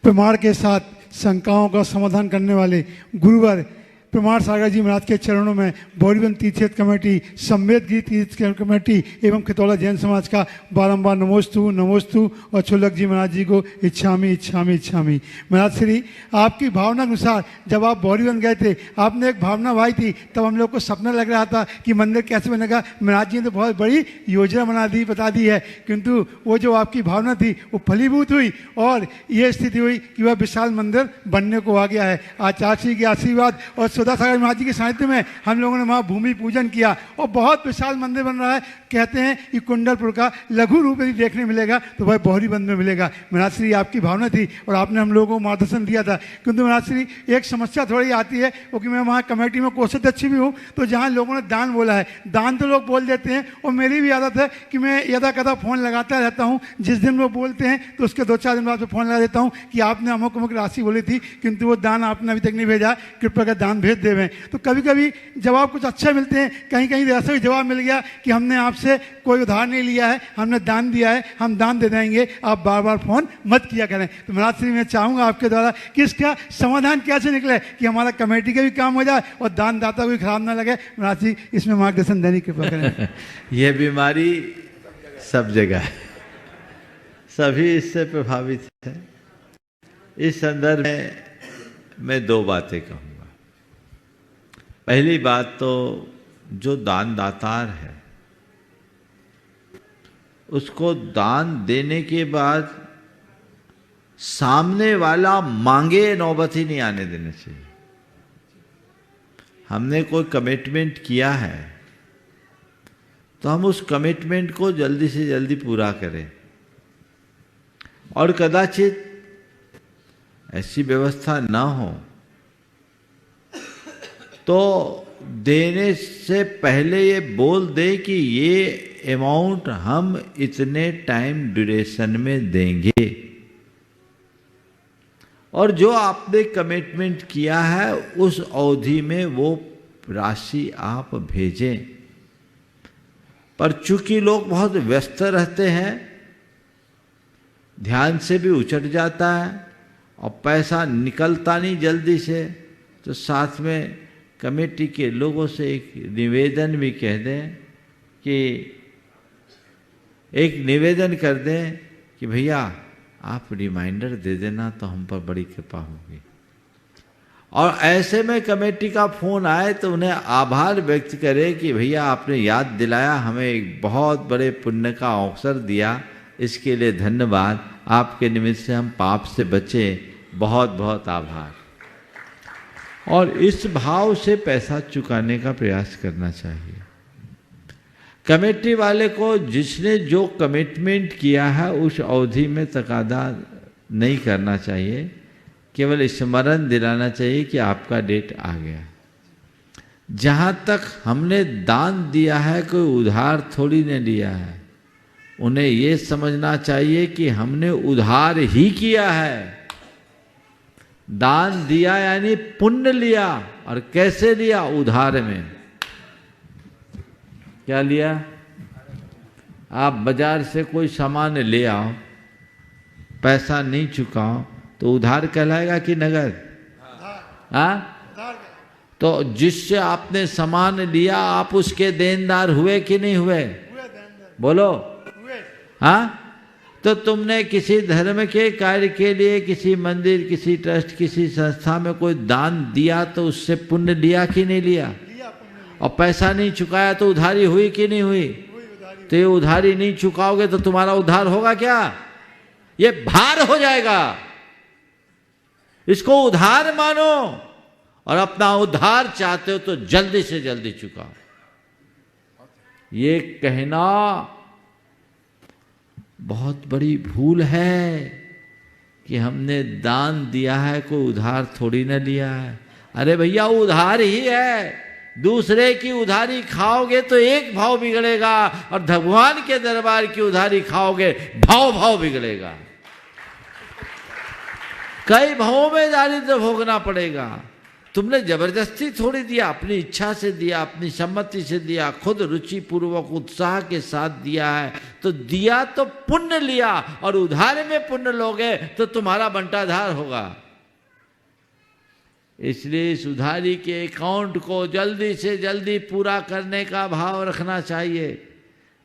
प्रमाण के साथ शंकाओं का समाधान करने वाले गुरुवर प्रमाण सागर जी महाराज के चरणों में बौरीवन तीर्थ कमेटी, संवेदगिरी तीर्थ कमेटी एवं खतौला जैन समाज का बारंबार नमोस्तु नमोस्तु, और छोलक जी महाराज जी को इच्छामी इच्छामी इच्छामी। महाराज श्री आपकी भावना अनुसार जब आप बौरीवन गए थे, आपने एक भावना भाई थी, तब हम लोग को सपना लग रहा था कि मंदिर कैसे बनेगा। महाराज जी ने तो बहुत बड़ी योजना बता दी है, किंतु वो जो आपकी भावना थी वो फलीभूत हुई और ये स्थिति हुई कि वह विशाल मंदिर बनने को आ गया है। आचार्य श्री के आशीर्वाद और सुधा सागर महाराज जी के सानिध्य में हम लोगों ने वहाँ भूमि पूजन किया और बहुत विशाल मंदिर बन रहा है। कहते हैं कि कुंडलपुर का लघु रूप यदि देखने मिलेगा तो वह बौरीबंद में मिलेगा। महाराज श्री आपकी भावना थी और आपने हम लोगों को मार्गदर्शन दिया था, किंतु महाराज श्री एक समस्या थोड़ी आती है, क्योंकि मैं वहाँ कमेटी में कोषाध्यक्ष भी हूँ, तो जहाँ लोगों ने दान बोला है, दान तो लोग बोल देते हैं, और मेरी भी आदत है कि मैं यदा कदा फ़ोन लगाता रहता हूँ। जिस दिन वो बोलते हैं तो उसके 2-4 दिन बाद फ़ोन लगा देता हूँ कि आपने अमुक अमुक राशि बोली थी, किंतु वो दान आपने अभी तक नहीं भेजा, कृपया कर दान भेज देवें। तो कभी कभी जवाब कुछ अच्छे मिलते हैं, कहीं कहीं ऐसा भी जवाब मिल गया कि हमने आपसे कोई उधार नहीं लिया है, हमने दान दिया है, हम दान दे देंगे, आप बार बार फ़ोन मत किया करें। तो महाराज श्री मैं चाहूँगा आपके द्वारा कि इसका समाधान कैसे निकले कि हमारा कमेटी का भी काम हो जाए और दानदाता को भी खराब ना लगे। महाराज जी इसमें मार्गदर्शन देने की कृपा करें। यह बीमारी सब जगह है, सभी इससे प्रभावित है। इस संदर्भ में मैं 2 बातें कहूँगा। पहली बात तो जो दानदातार है उसको दान देने के बाद सामने वाला मांगे नौबत ही नहीं आने देने चाहिए। हमने कोई कमिटमेंट किया है तो हम उस कमिटमेंट को जल्दी से जल्दी पूरा करें, और कदाचित ऐसी व्यवस्था ना हो तो देने से पहले ये बोल दे कि ये अमाउंट हम इतने टाइम ड्यूरेशन में देंगे, और जो आपने कमिटमेंट किया है उस अवधि में वो राशि आप भेजें। पर चूंकि लोग बहुत व्यस्त रहते हैं, ध्यान से भी उचट जाता है और पैसा निकलता नहीं जल्दी से, तो साथ में कमेटी के लोगों से एक निवेदन भी कह दें कि एक निवेदन कर दें कि भैया आप रिमाइंडर दे देना तो हम पर बड़ी कृपा होगी। और ऐसे में कमेटी का फोन आए तो उन्हें आभार व्यक्त करे कि भैया आपने याद दिलाया, हमें एक बहुत बड़े पुण्य का अवसर दिया, इसके लिए धन्यवाद। आपके निमित्त से हम पाप से बचे, बहुत बहुत आभार। और इस भाव से पैसा चुकाने का प्रयास करना चाहिए। कमेटी वाले को जिसने जो कमिटमेंट किया है उस अवधि में तकादा नहीं करना चाहिए, केवल स्मरण दिलाना चाहिए कि आपका डेट आ गया। जहाँ तक हमने दान दिया है कोई उधार थोड़ी ने लिया है, उन्हें ये समझना चाहिए कि हमने उधार ही किया है। दान दिया यानी पुण्य लिया। और कैसे लिया? उधार में। क्या लिया? आप बाजार से कोई सामान ले आओ, पैसा नहीं चुकाओ तो उधार कहलाएगा कि नगद? हाँ? तो जिससे आपने सामान लिया आप उसके देनदार हुए कि नहीं हुए? बोलो। हाँ? तो तुमने किसी धर्म के कार्य के लिए किसी मंदिर, किसी ट्रस्ट, किसी संस्था में कोई दान दिया तो उससे पुण्य लिया कि नहीं लिया? और पैसा नहीं चुकाया तो उधारी हुई कि नहीं हुई? तो ये उधारी नहीं चुकाओगे तो तुम्हारा उद्धार होगा क्या? ये भार हो जाएगा। इसको उधार मानो और अपना उद्धार चाहते हो तो जल्दी से जल्दी चुकाओ। ये कहना बहुत बड़ी भूल है कि हमने दान दिया है, कोई उधार थोड़ी ना लिया है। अरे भैया उधार ही है। दूसरे की उधारी खाओगे तो एक भाव बिगड़ेगा और भगवान के दरबार की उधारी खाओगे भाव बिगड़ेगा। कई भावों में दारिद्र्य भोगना पड़ेगा। तुमने जबरदस्ती थोड़ी दिया, अपनी इच्छा से दिया, अपनी सम्मति से दिया, खुद रुचि पूर्वक उत्साह के साथ दिया है तो दिया तो पुण्य लिया। और उधार में पुण्य लोगे तो तुम्हारा बंटाधार होगा। इसलिए इस उधारी के अकाउंट को जल्दी से जल्दी पूरा करने का भाव रखना चाहिए।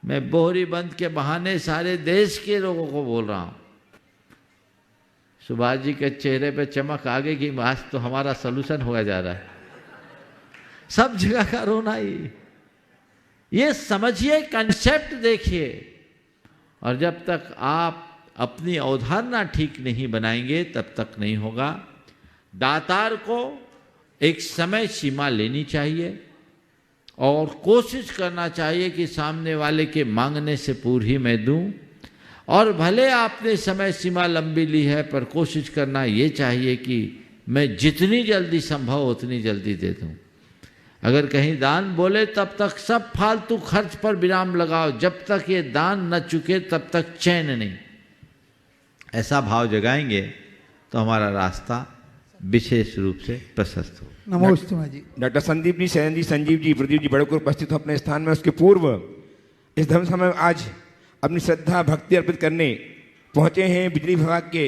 मैं बोहरी बंद के बहाने सारे देश के लोगों को बोल रहा हूं। सुभाष जी के चेहरे पे चमक आ गई कि आज तो हमारा सलूशन होगा जा रहा है। सब जगह का रोना ही। ये समझिए, कंसेप्ट देखिए। और जब तक आप अपनी अवधारणा ठीक नहीं बनाएंगे तब तक नहीं होगा। दातार को एक समय सीमा लेनी चाहिए और कोशिश करना चाहिए कि सामने वाले के मांगने से पूरी मैं दूं। और भले आपने समय सीमा लंबी ली है पर कोशिश करना ये चाहिए कि मैं जितनी जल्दी संभव उतनी जल्दी दे दूं। अगर कहीं दान बोले तब तक सब फालतू खर्च पर विराम लगाओ। जब तक ये दान न चुके तब तक चैन नहीं। ऐसा भाव जगाएंगे तो हमारा रास्ता विशेष रूप से प्रशस्त हो। नमोस्तुते जी। डॉक्टर संदीप जी, शयन जी, संजीव जी, प्रदीप जी बड़े को उपस्थित हो अपने स्थान में। उसके पूर्व इस धर्म सभा में आज अपनी श्रद्धा भक्ति अर्पित करने पहुंचे हैं बिजली विभाग के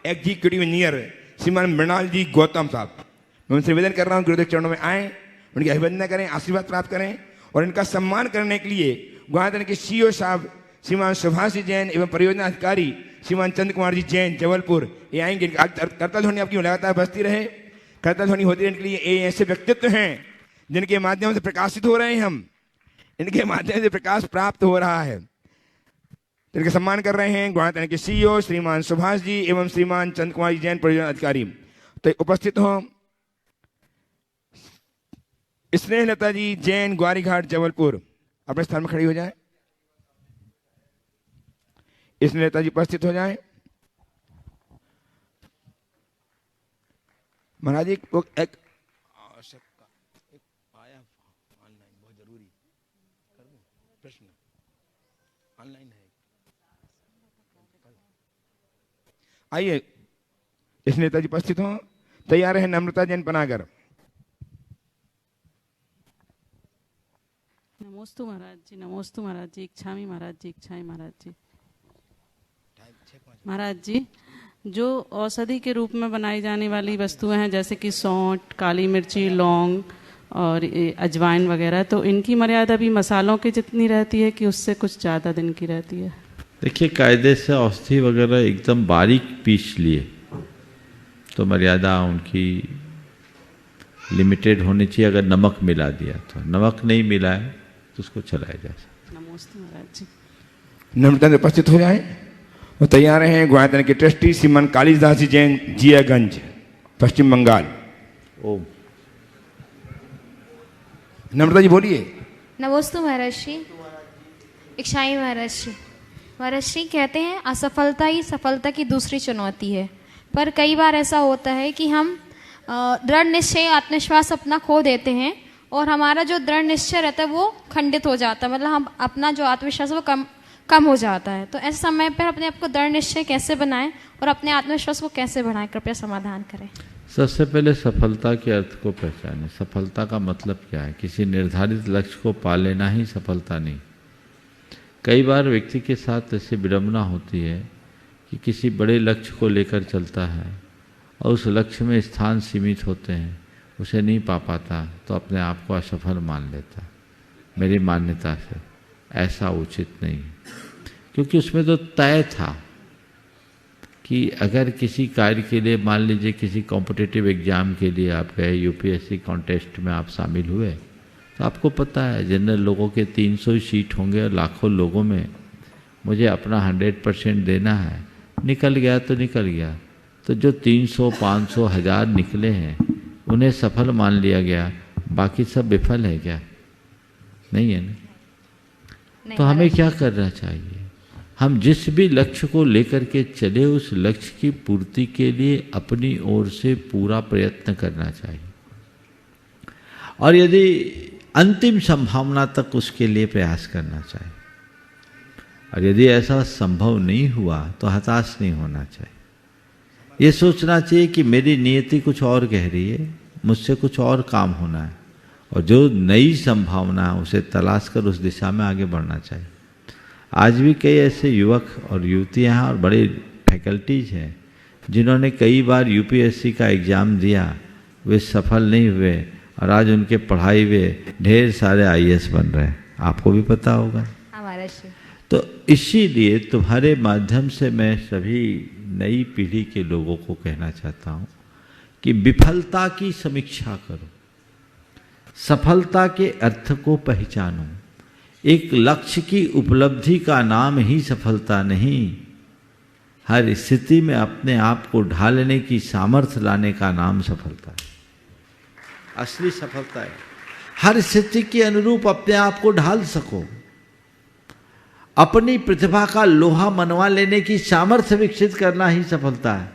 एग्जीक्यूटिव इंजीनियर श्रीमान मृणाल जी गौतम साहब। मैं उनसे निवेदन कर रहा हूं गुरुदेव चरणों में आए, उनकी अभिवंदना करें, आशीर्वाद प्राप्त करें। और इनका सम्मान करने के लिए गुवाहाटी के सीईओ साहब श्रीमान सुभाष जी जैन एवं परियोजना अधिकारी श्रीमान चंद्र कुमार जी जैन जबलपुर ये आएंगे। करतल ध्वनि आपकी लगातार बजती रहे, करतल ध्वनि होती रहने के लिए ये ऐसे व्यक्तित्व हैं जिनके माध्यम से प्रकाशित हो रहे हैं। हम इनके माध्यम से प्रकाश प्राप्त हो रहा है। इनका सम्मान कर रहे हैं गुवाहाटी के सीईओ श्रीमान सुभाष जी एवं श्रीमान चंद्र कुमार जी जैन परियोजना अधिकारी। तो उपस्थित हो स्नेहलता जी जैन ग्वारीघाट जबलपुर, अपने स्थान में खड़ी हो जाए। स्नेहलता जी उपस्थित हो जाए। महाराज एक आवश्यकता एक आया ऑनलाइन, बहुत जरूरी कर दूं प्रश्न ऑनलाइन है। आइए स्नेहलता जी उपस्थित हो। तैयार है नम्रता जैन पनागर। नमोस्तु महाराज जी, नमोस्तु महाराज जी, इच्छामी महाराज जी, इच्छामी महाराज जी। महाराज जी, जो औषधि के रूप में बनाई जाने वाली वस्तुएं हैं जैसे कि सौंठ, काली मिर्ची, लौंग और अजवाइन वगैरह, तो इनकी मर्यादा भी मसालों की जितनी रहती है कि उससे कुछ ज़्यादा दिन की रहती है? देखिए, कायदे से औषधि वगैरह एकदम बारीक पीस लिए तो मर्यादा उनकी लिमिटेड होनी चाहिए। अगर नमक मिला दिया तो, नमक नहीं मिला है तो उसको चलाया जा सकता। नमस्ते महाराज जी। नम्रता से उपस्थित हो जाएं और तैयार हैं गुणायतन के ट्रस्टी श्रीमान कालीदास जी जैन, जियागंज, पश्चिम बंगाल। ओम। नम्रता जी बोलिए। नमस्ते महाराज श्री। इच्छाई महाराज श्री। महाराज श्री कहते हैं असफलता ही सफलता की दूसरी चुनौती है, पर कई बार ऐसा होता है कि हम दृढ़ निश्चय आत्मविश्वास अपना खो देते हैं और हमारा जो दृढ़ निश्चय रहता है वो खंडित हो जाता है, मतलब हम अपना जो आत्मविश्वास है वो कम हो जाता है। तो ऐसे समय पर अपने आप को दृढ़ निश्चय कैसे बनाएं और अपने आत्मविश्वास को कैसे बढ़ाएं, कृपया समाधान करें। सबसे पहले सफलता के अर्थ को पहचानें। सफलता का मतलब क्या है? किसी निर्धारित लक्ष्य को पा लेना ही सफलता नहीं। कई बार व्यक्ति के साथ ऐसी विडंबना होती है कि किसी बड़े लक्ष्य को लेकर चलता है और उस लक्ष्य में स्थान सीमित होते हैं, उसे नहीं पा पाता तो अपने आप को असफल मान लेता है। मेरी मान्यता से ऐसा उचित नहीं है, क्योंकि उसमें तो तय था कि अगर किसी कार्य के लिए, मान लीजिए किसी कॉम्पिटिटिव एग्ज़ाम के लिए आप गए, यूपीएससी कॉन्टेस्ट में आप शामिल हुए, तो आपको पता है जनरल लोगों के 300 सीट होंगे और लाखों लोगों में मुझे अपना 100% देना है। निकल गया तो निकल गया, तो जो 300, 500, 1000 निकले हैं उन्हें सफल मान लिया गया, बाकी सब विफल है क्या? नहीं है ना। तो हमें क्या करना चाहिए? हम जिस भी लक्ष्य को लेकर के चले उस लक्ष्य की पूर्ति के लिए अपनी ओर से पूरा प्रयत्न करना चाहिए और यदि अंतिम संभावना तक उसके लिए प्रयास करना चाहिए। और यदि ऐसा संभव नहीं हुआ तो हताश नहीं होना चाहिए। ये सोचना चाहिए कि मेरी नियति कुछ और कह रही है, मुझसे कुछ और काम होना है और जो नई संभावना है उसे तलाश कर उस दिशा में आगे बढ़ना चाहिए। आज भी कई ऐसे युवक और युवतियां हैं और बड़े फैकल्टीज हैं जिन्होंने कई बार यूपीएससी का एग्ज़ाम दिया, वे सफल नहीं हुए और आज उनके पढ़ाई में ढेर सारे आईएएस बन रहे हैं। आपको भी पता होगा। तो इसीलिए तुम्हारे माध्यम से मैं सभी नई पीढ़ी के लोगों को कहना चाहता हूँ कि विफलता की समीक्षा करो, सफलता के अर्थ को पहचानो। एक लक्ष्य की उपलब्धि का नाम ही सफलता नहीं, हर स्थिति में अपने आप को ढालने की सामर्थ्य लाने का नाम सफलता है। असली सफलता है हर स्थिति के अनुरूप अपने आप को ढाल सको, अपनी प्रतिभा का लोहा मनवा लेने की सामर्थ्य विकसित करना ही सफलता है।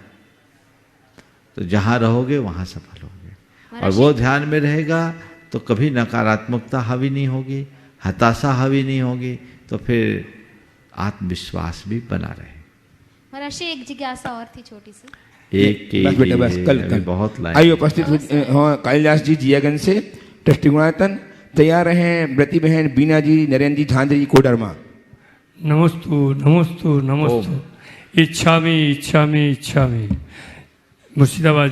तो जहां रहोगे वहां सफल होगे और वो ध्यान में रहेगा तो कभी नकारात्मकता हावी नहीं होगी, हताशा हावी नहीं होगी, तो फिर आत्मविश्वास भी बना रहे। महाराज एक जिज्ञासा और थी छोटी सी। बस बेटा बस, कल बहुत लाइन। आइए उपस्थित हो कालिदास जी, जियागंज से, ट्रस्टी गुणायतन। तैयार हैं व्रती बहन बीना जी, नरेंद्र जी, धांधे जी, कोडरमा। नमस्तु नमस्तु नमस्तु। इच्छामी मुर्शिदाबाद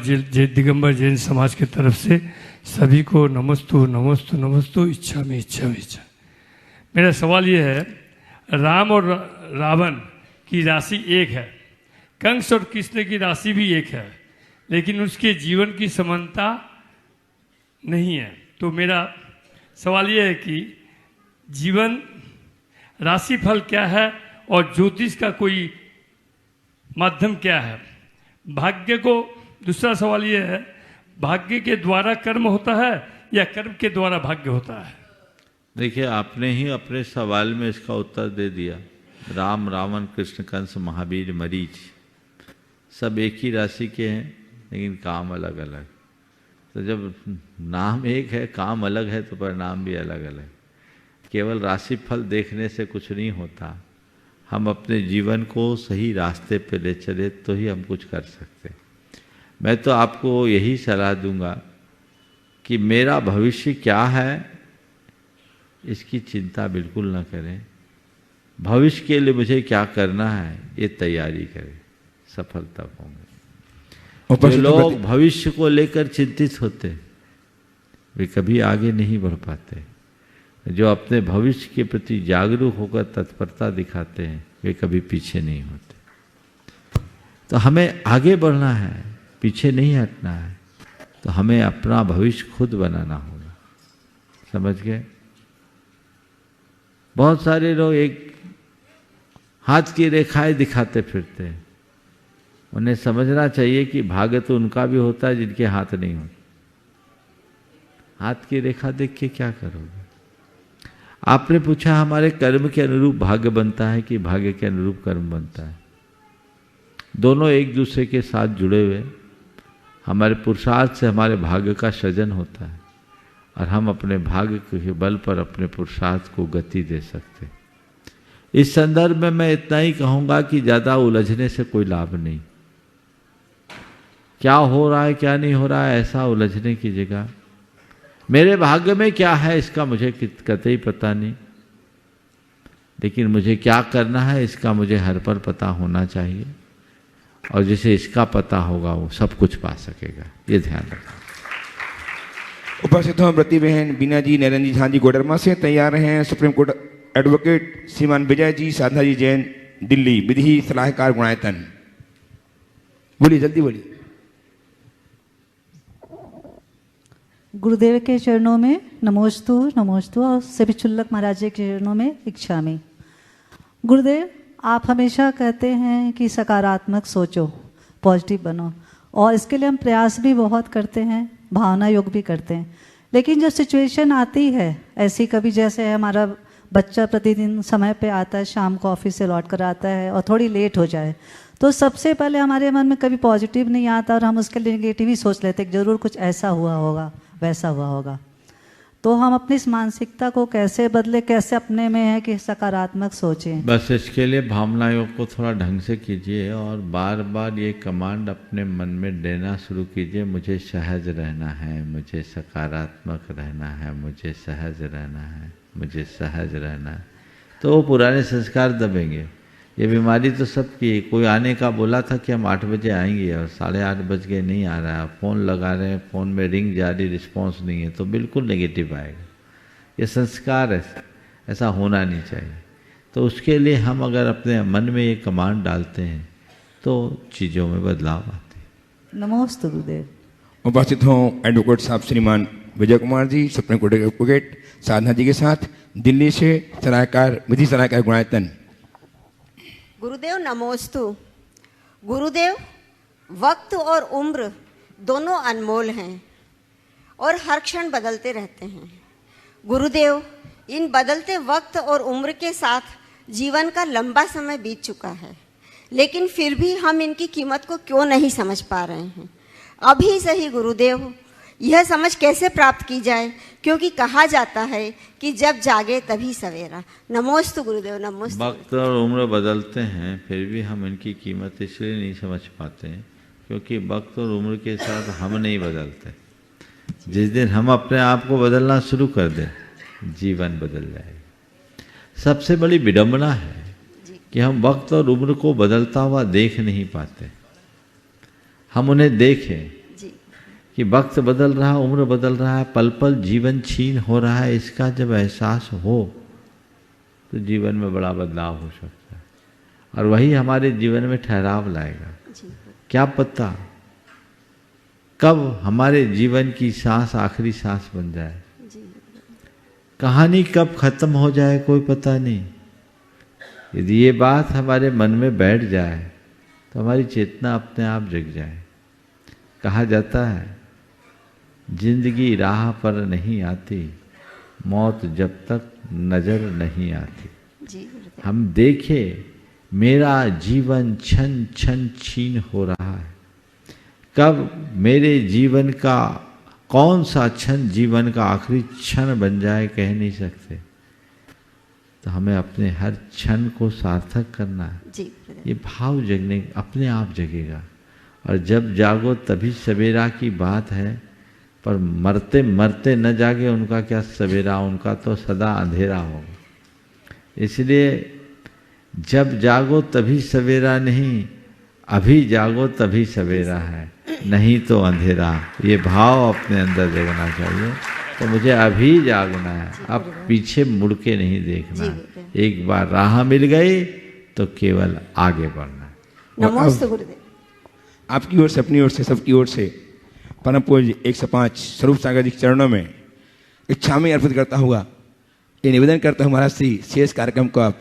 दिगंबर जैन समाज की तरफ से सभी को नमस्तु नमस्तु नमस्तु। इच्छामी। मेरा सवाल ये है, राम और रावण की राशि एक है, कंस और कृष्ण की राशि भी एक है, लेकिन उसके जीवन की समानता नहीं है। तो मेरा सवाल ये है कि जीवन राशिफल क्या है और ज्योतिष का कोई माध्यम क्या है? भाग्य को, दूसरा सवाल ये है, भाग्य के द्वारा कर्म होता है या कर्म के द्वारा भाग्य होता है? देखिए, आपने ही अपने सवाल में इसका उत्तर दे दिया। राम, रावण, कृष्ण, कंस, महावीर, मरीच सब एक ही राशि के हैं, लेकिन काम अलग अलग। तो जब नाम एक है, काम अलग है, तो परिणाम भी अलग अलग। केवल राशिफल देखने से कुछ नहीं होता, हम अपने जीवन को सही रास्ते पे ले चले तो ही हम कुछ कर सकते। मैं तो आपको यही सलाह दूंगा कि मेरा भविष्य क्या है इसकी चिंता बिल्कुल ना करें, भविष्य के लिए मुझे क्या करना है ये तैयारी करें, सफलता पाऊंगे। जो लोग भविष्य को लेकर चिंतित होते वे कभी आगे नहीं बढ़ पाते। जो अपने भविष्य के प्रति जागरूक होकर तत्परता दिखाते हैं वे कभी पीछे नहीं होते। तो हमें आगे बढ़ना है, पीछे नहीं हटना है। तो हमें अपना भविष्य खुद बनाना होगा, समझ गए। बहुत सारे लोग एक हाथ की रेखाएं दिखाते फिरते हैं। उन्हें समझना चाहिए कि भाग्य तो उनका भी होता है जिनके हाथ नहीं होते। हाथ की रेखा देख के क्या करोगे? आपने पूछा हमारे कर्म के अनुरूप भाग्य बनता है कि भाग्य के अनुरूप कर्म बनता है? दोनों एक दूसरे के साथ जुड़े हुए। हमारे पुरुषार्थ से हमारे भाग्य का सृजन होता है और हम अपने भाग्य के बल पर अपने पुरुषार्थ को गति दे सकते हैं। इस संदर्भ में मैं इतना ही कहूँगा कि ज़्यादा उलझने से कोई लाभ नहीं। क्या हो रहा है क्या नहीं हो रहा है ऐसा उलझने की जगह मेरे भाग्य में क्या है इसका मुझे कतई पता नहीं, लेकिन मुझे क्या करना है इसका मुझे हर पर पता होना चाहिए, और जिसे इसका पता होगा वो सब कुछ पा सकेगा, ये ध्यान रखना। उपस्थित हों व्रती बहन बीना जी, नरेंद्र जी, झांजी कोडरमा से तैयार हैं सुप्रीम कोर्ट एडवोकेट श्रीमान विजय जी, साधना जी जैन, दिल्ली, विधि सलाहकार गुणायतन। बोलिए, जल्दी बोलिए। गुरुदेव के चरणों में नमोस्तु नमोस्तु, और सभी चुल्लक महाराज जी के चरणों में इच्छामि। गुरुदेव, आप हमेशा कहते हैं कि सकारात्मक सोचो, पॉजिटिव बनो, और इसके लिए हम प्रयास भी बहुत करते हैं, भावना योग भी करते हैं। लेकिन जो सिचुएशन आती है ऐसी, कभी जैसे हमारा बच्चा प्रतिदिन समय पे आता है, शाम को ऑफिस से लौट कर आता है और थोड़ी लेट हो जाए, तो सबसे पहले हमारे मन में कभी पॉजिटिव नहीं आता और हम उसके लिए नेगेटिव ही सोच लेते कि जरूर कुछ ऐसा हुआ होगा, वैसा हुआ होगा। तो हम अपनी इस मानसिकता को कैसे बदले, कैसे अपने में है कि सकारात्मक सोचें? बस इसके लिए भावना योग को थोड़ा ढंग से कीजिए और बार बार ये कमांड अपने मन में देना शुरू कीजिए, मुझे सहज रहना है, मुझे सकारात्मक रहना है, मुझे सहज रहना है, मुझे सहज रहना है। तो वो पुराने संस्कार दबेंगे। ये बीमारी तो सबकी है। कोई आने का बोला था कि हम 8 बजे आएंगे और 8:30 बज गए, नहीं आ रहा है। फ़ोन लगा रहे हैं, फ़ोन में रिंग जारी, रिस्पॉन्स नहीं है, तो बिल्कुल नेगेटिव आएगा। ये संस्कार है, ऐसा होना नहीं चाहिए। तो उसके लिए हम अगर अपने मन में ये कमांड डालते हैं तो चीज़ों में बदलाव आते हैं। नमोस्तु गुरुदेव। उपस्थित हों एडवोकेट साहब श्रीमान Vijay Kumar ji, supreme court advocate साधना जी के साथ, दिल्ली से सलाहकार, विधि सलाहकार गुणायतन। गुरुदेव नमोस्तु। गुरुदेव, वक्त और उम्र दोनों अनमोल हैं और हर क्षण बदलते रहते हैं। गुरुदेव, इन बदलते वक्त और उम्र के साथ जीवन का लंबा समय बीत चुका है, लेकिन फिर भी हम इनकी कीमत को क्यों नहीं समझ पा रहे हैं? अभी सही गुरुदेव, यह समझ कैसे प्राप्त की जाए, क्योंकि कहा जाता है कि जब जागे तभी सवेरा। नमोस्तु गुरुदेव, नमोस्तु। वक्त और उम्र बदलते हैं, फिर भी हम इनकी कीमत इसलिए नहीं समझ पाते हैं क्योंकि वक्त और उम्र के साथ हम नहीं बदलते। जिस दिन हम अपने आप को बदलना शुरू कर दें, जीवन बदल जाएगा। सबसे बड़ी विडंबना है कि हम वक्त और उम्र को बदलता हुआ देख नहीं पाते। हम उन्हें देखें कि वक्त बदल रहा, उम्र बदल रहा है, पल पल जीवन छीन हो रहा है, इसका जब एहसास हो तो जीवन में बड़ा बदलाव हो सकता है और वही हमारे जीवन में ठहराव लाएगा। क्या पता कब हमारे जीवन की सांस आखिरी सांस बन जाए, कहानी कब खत्म हो जाए, कोई पता नहीं। यदि ये बात हमारे मन में बैठ जाए तो हमारी चेतना अपने आप जग जाए। कहा जाता है जिंदगी राह पर नहीं आती, मौत जब तक नजर नहीं आती। हम देखें मेरा जीवन छन छन छीन हो रहा है, कब मेरे जीवन का कौन सा क्षण जीवन का आखिरी क्षण बन जाए कह नहीं सकते। तो हमें अपने हर क्षण को सार्थक करना है। ये भाव जगने अपने आप जगेगा और जब जागो तभी सवेरा की बात है, पर मरते मरते न जागे उनका क्या सवेरा, उनका तो सदा अंधेरा होगा। इसलिए जब जागो तभी सवेरा नहीं, अभी जागो तभी सवेरा है, नहीं तो अंधेरा। ये भाव अपने अंदर जगना चाहिए। तो मुझे अभी जागना है, अब पीछे मुड़ के नहीं देखना है। एक बार राह मिल गई तो केवल आगे बढ़ना है। नमस्ते गुरुदेव। आपकी ओर से, अपनी ओर से, सबकी ओर से परम पूज्य 105 स्वरूप सागर जी के चरणों में इच्छा में अर्पित करता हुआ ये निवेदन करता हूँ महाराज श्री, शेष कार्यक्रम को आप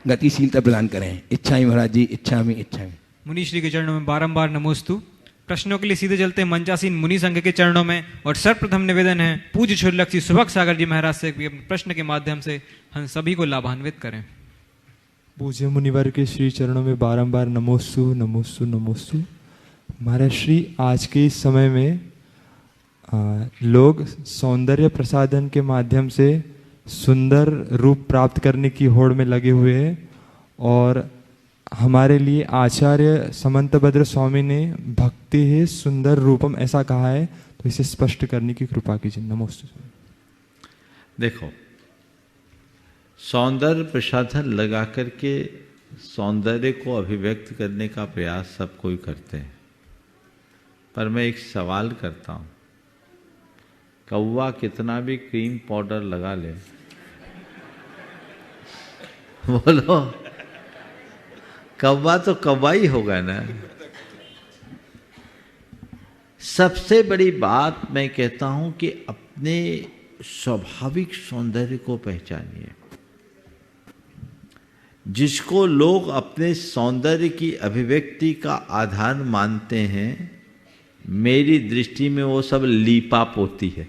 गतिशीलता प्रदान करें। इच्छा ही महाराज जी, इच्छा में, इच्छा में। मुनि श्री के चरणों में बारंबार नमोस्तु। प्रश्नों के लिए सीधे चलते हैं मंचासीन मुनि संघ के चरणों में, और सर्वप्रथम निवेदन है पूज्य क्षुल्लक श्री सुभग सागर जी महाराज से अपने प्रश्न के माध्यम से हम सभी को लाभान्वित करें। पूज्य मुनिवर के श्री चरणों में बारंबार नमोस्तु नमोस्तु नमोस्तु। महाराज श्री, आज के इस समय में लोग सौंदर्य प्रसाधन के माध्यम से सुंदर रूप प्राप्त करने की होड़ में लगे हुए हैं, और हमारे लिए आचार्य समंतभद्र स्वामी ने भक्ति है सुंदर रूपम ऐसा कहा है, तो इसे स्पष्ट करने की कृपा कीजिए। नमोस्तु। देखो, सौंदर्य प्रसाधन लगा करके सौंदर्य को अभिव्यक्त करने का प्रयास सब कोई करते हैं, पर मैं एक सवाल करता हूँ, कौवा कितना भी क्रीम पाउडर लगा ले, बोलो, कौवा तो कौवा ही होगा ना। सबसे बड़ी बात मैं कहता हूं कि अपने स्वाभाविक सौंदर्य को पहचानिए। जिसको लोग अपने सौंदर्य की अभिव्यक्ति का आधार मानते हैं, मेरी दृष्टि में वो सब लीपा पोती है।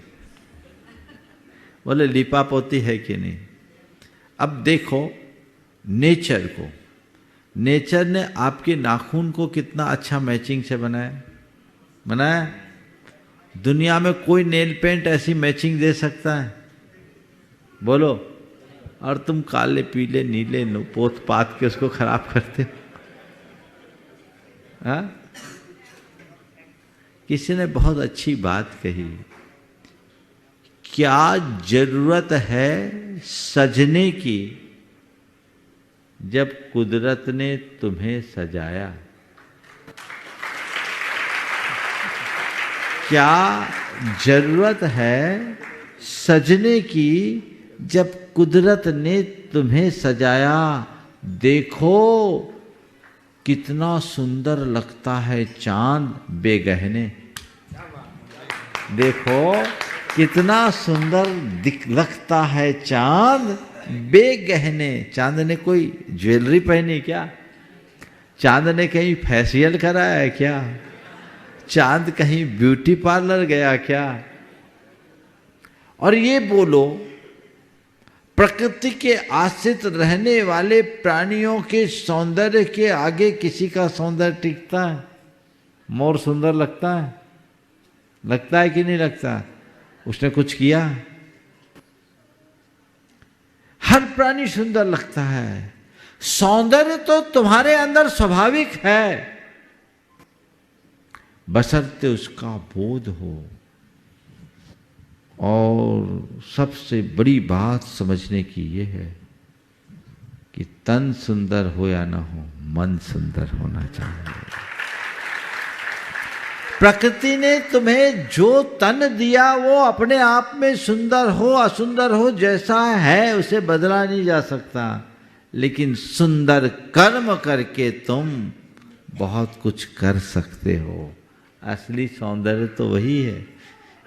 बोले लीपा पोती है कि नहीं? अब देखो नेचर को, नेचर ने आपके नाखून को कितना अच्छा मैचिंग से बनाया। दुनिया में कोई नेल पेंट ऐसी मैचिंग दे सकता है? बोलो। और तुम काले पीले नीले पोत पात के उसको खराब करते हो। हाँ? किसी ने बहुत अच्छी बात कही, क्या जरूरत है सजने की जब कुदरत ने तुम्हें सजाया? क्या जरूरत है सजने की जब कुदरत ने तुम्हें सजाया? देखो कितना सुंदर लगता है चांद बेगहने। देखो कितना सुंदर लगता है चांद बेगहने। चांद ने कोई ज्वेलरी पहनी क्या? चांद ने कहीं फेशियल कराया है क्या? चांद कहीं ब्यूटी पार्लर गया क्या? और ये बोलो, प्रकृति के आश्रित रहने वाले प्राणियों के सौंदर्य के आगे किसी का सौंदर्य टिकता है? मोर सुंदर लगता है? लगता है कि नहीं लगता? उसने कुछ किया? हर प्राणी सुंदर लगता है। सौंदर्य तो तुम्हारे अंदर स्वाभाविक है, बशर्ते उसका बोध हो। और सबसे बड़ी बात समझने की ये है कि तन सुंदर हो या ना हो, मन सुंदर होना चाहिए। प्रकृति ने तुम्हें जो तन दिया वो अपने आप में सुंदर हो असुंदर हो, जैसा है उसे बदला नहीं जा सकता, लेकिन सुंदर कर्म करके तुम बहुत कुछ कर सकते हो। असली सौंदर्य तो वही है।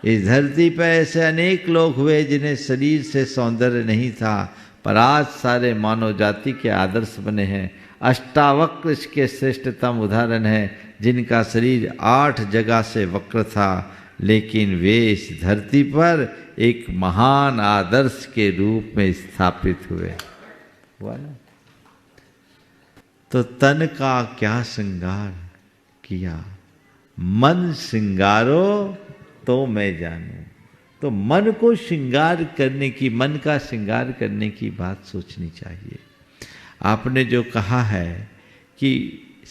इस धरती पर ऐसे अनेक लोग हुए जिन्हें शरीर से सौंदर्य नहीं था, पर आज सारे मानव जाति के आदर्श बने हैं। अष्टावक्र इसके श्रेष्ठतम उदाहरण है, जिनका शरीर 8 जगह से वक्र था, लेकिन वे इस धरती पर एक महान आदर्श के रूप में स्थापित हुए। हुआ ना? तो तन का क्या श्रृंगार किया, मन श्रृंगारो तो मैं जानूं। तो मन को श्रृंगार करने की, मन का श्रृंगार करने की बात सोचनी चाहिए। आपने जो कहा है कि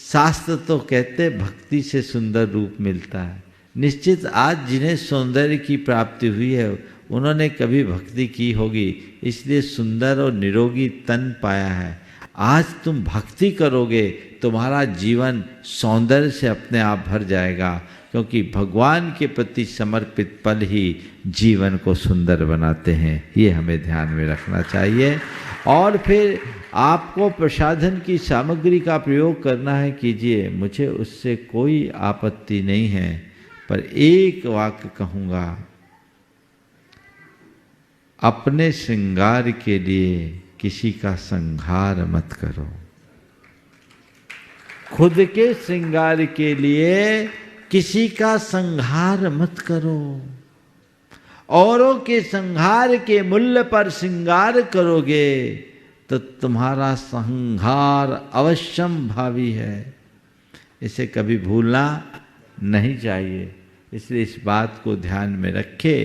शास्त्र तो कहते भक्ति से सुंदर रूप मिलता है। निश्चित आज जिन्हें सौंदर्य की प्राप्ति हुई है उन्होंने कभी भक्ति की होगी, इसलिए सुंदर और निरोगी तन पाया है। आज तुम भक्ति करोगे, तुम्हारा जीवन सौंदर्य से अपने आप भर जाएगा, क्योंकि भगवान के प्रति समर्पित पल ही जीवन को सुंदर बनाते हैं। ये हमें ध्यान में रखना चाहिए। और फिर आपको प्रसाधन की सामग्री का प्रयोग करना है कीजिए, मुझे उससे कोई आपत्ति नहीं है, पर एक वाक्य कहूँगा, अपने श्रृंगार के लिए किसी का संहार मत करो। खुद के श्रृंगार के लिए किसी का संहार मत करो। औरों के संहार के मूल्य पर श्रृंगार करोगे तो तुम्हारा संहार अवश्यम भावी है। इसे कभी भूलना नहीं चाहिए। इसलिए इस बात को ध्यान में रखे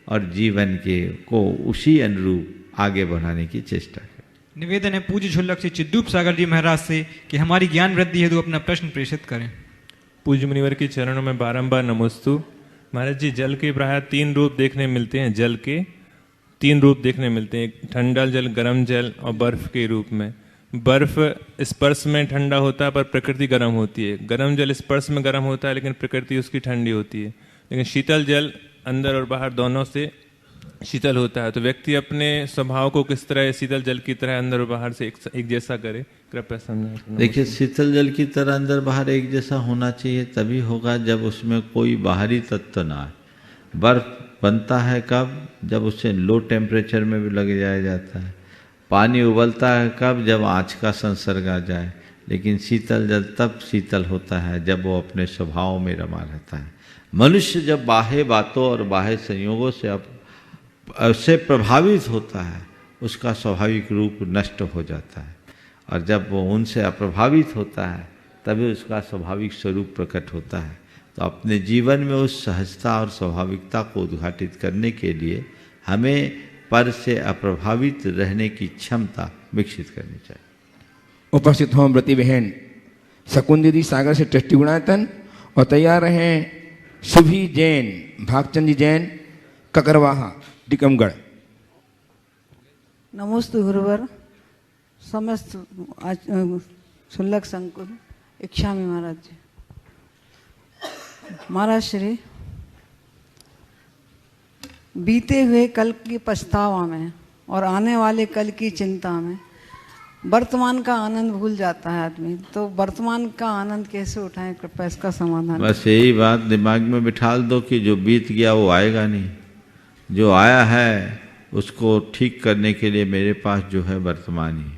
और जीवन के को उसी अनुरूप आगे बढ़ाने की चेष्टा करें। निवेदन है पूज्य झुल्लक से चिद्दूप सागर जी महाराज से कि हमारी ज्ञान वृद्धि हेतु अपना प्रश्न प्रेषित करें। पूज्य मुनिवर के चरणों में बारंबार नमोस्तु। महाराज जी, जल के प्रायः 3 रूप देखने मिलते हैं। जल के 3 रूप देखने मिलते हैं, ठंडा जल, गर्म जल और बर्फ के रूप में। बर्फ स्पर्श में ठंडा होता है पर प्रकृति गर्म होती है। गर्म जल स्पर्श में गर्म होता है लेकिन प्रकृति उसकी ठंडी होती है। लेकिन शीतल जल अंदर और बाहर दोनों से शीतल होता है। तो व्यक्ति अपने स्वभाव को किस तरह शीतल जल की तरह अंदर और बाहर से एक जैसा करे, कृपया समझाएं। देखिए, शीतल जल की तरह अंदर बाहर एक जैसा होना चाहिए, तभी होगा जब उसमें कोई बाहरी तत्व ना आए। बर्फ बनता है कब? जब उसे लो टेम्परेचर में भी लग जाता है। पानी उबलता है कब? जब आँच का संसर्ग आ जाए। लेकिन शीतल जल तब शीतल होता है जब वो अपने स्वभाव में रमा रहता है। मनुष्य जब बाह्य बातों और बाह्य संयोगों से प्रभावित होता है, उसका स्वाभाविक रूप नष्ट हो जाता है, और जब वो उनसे अप्रभावित होता है तभी उसका स्वाभाविक स्वरूप प्रकट होता है। तो अपने जीवन में उस सहजता और स्वाभाविकता को उद्घाटित करने के लिए हमें पर से अप्रभावित रहने की क्षमता विकसित करनी चाहिए। उपस्थित हों व्रती बहन शकुन दीदी सागर से ट्रस्टी गुणायतन, और तैयार रहें शुभी जैन, भागचंद जी जैन, ककरवाहा, टीकमगढ़। नमोस्तु गुरुवर, समस्त शुल्लक संकुल इच्छामी महाराज जी। महाराज श्री, बीते हुए कल की पछतावा में और आने वाले कल की चिंता में वर्तमान का आनंद भूल जाता है आदमी। तो वर्तमान का आनंद कैसे उठाएं, कृपया इसका समाधान। बस यही बात दिमाग में बिठाल दो कि जो बीत गया वो आएगा नहीं, जो आया है उसको ठीक करने के लिए मेरे पास जो है वर्तमान ही।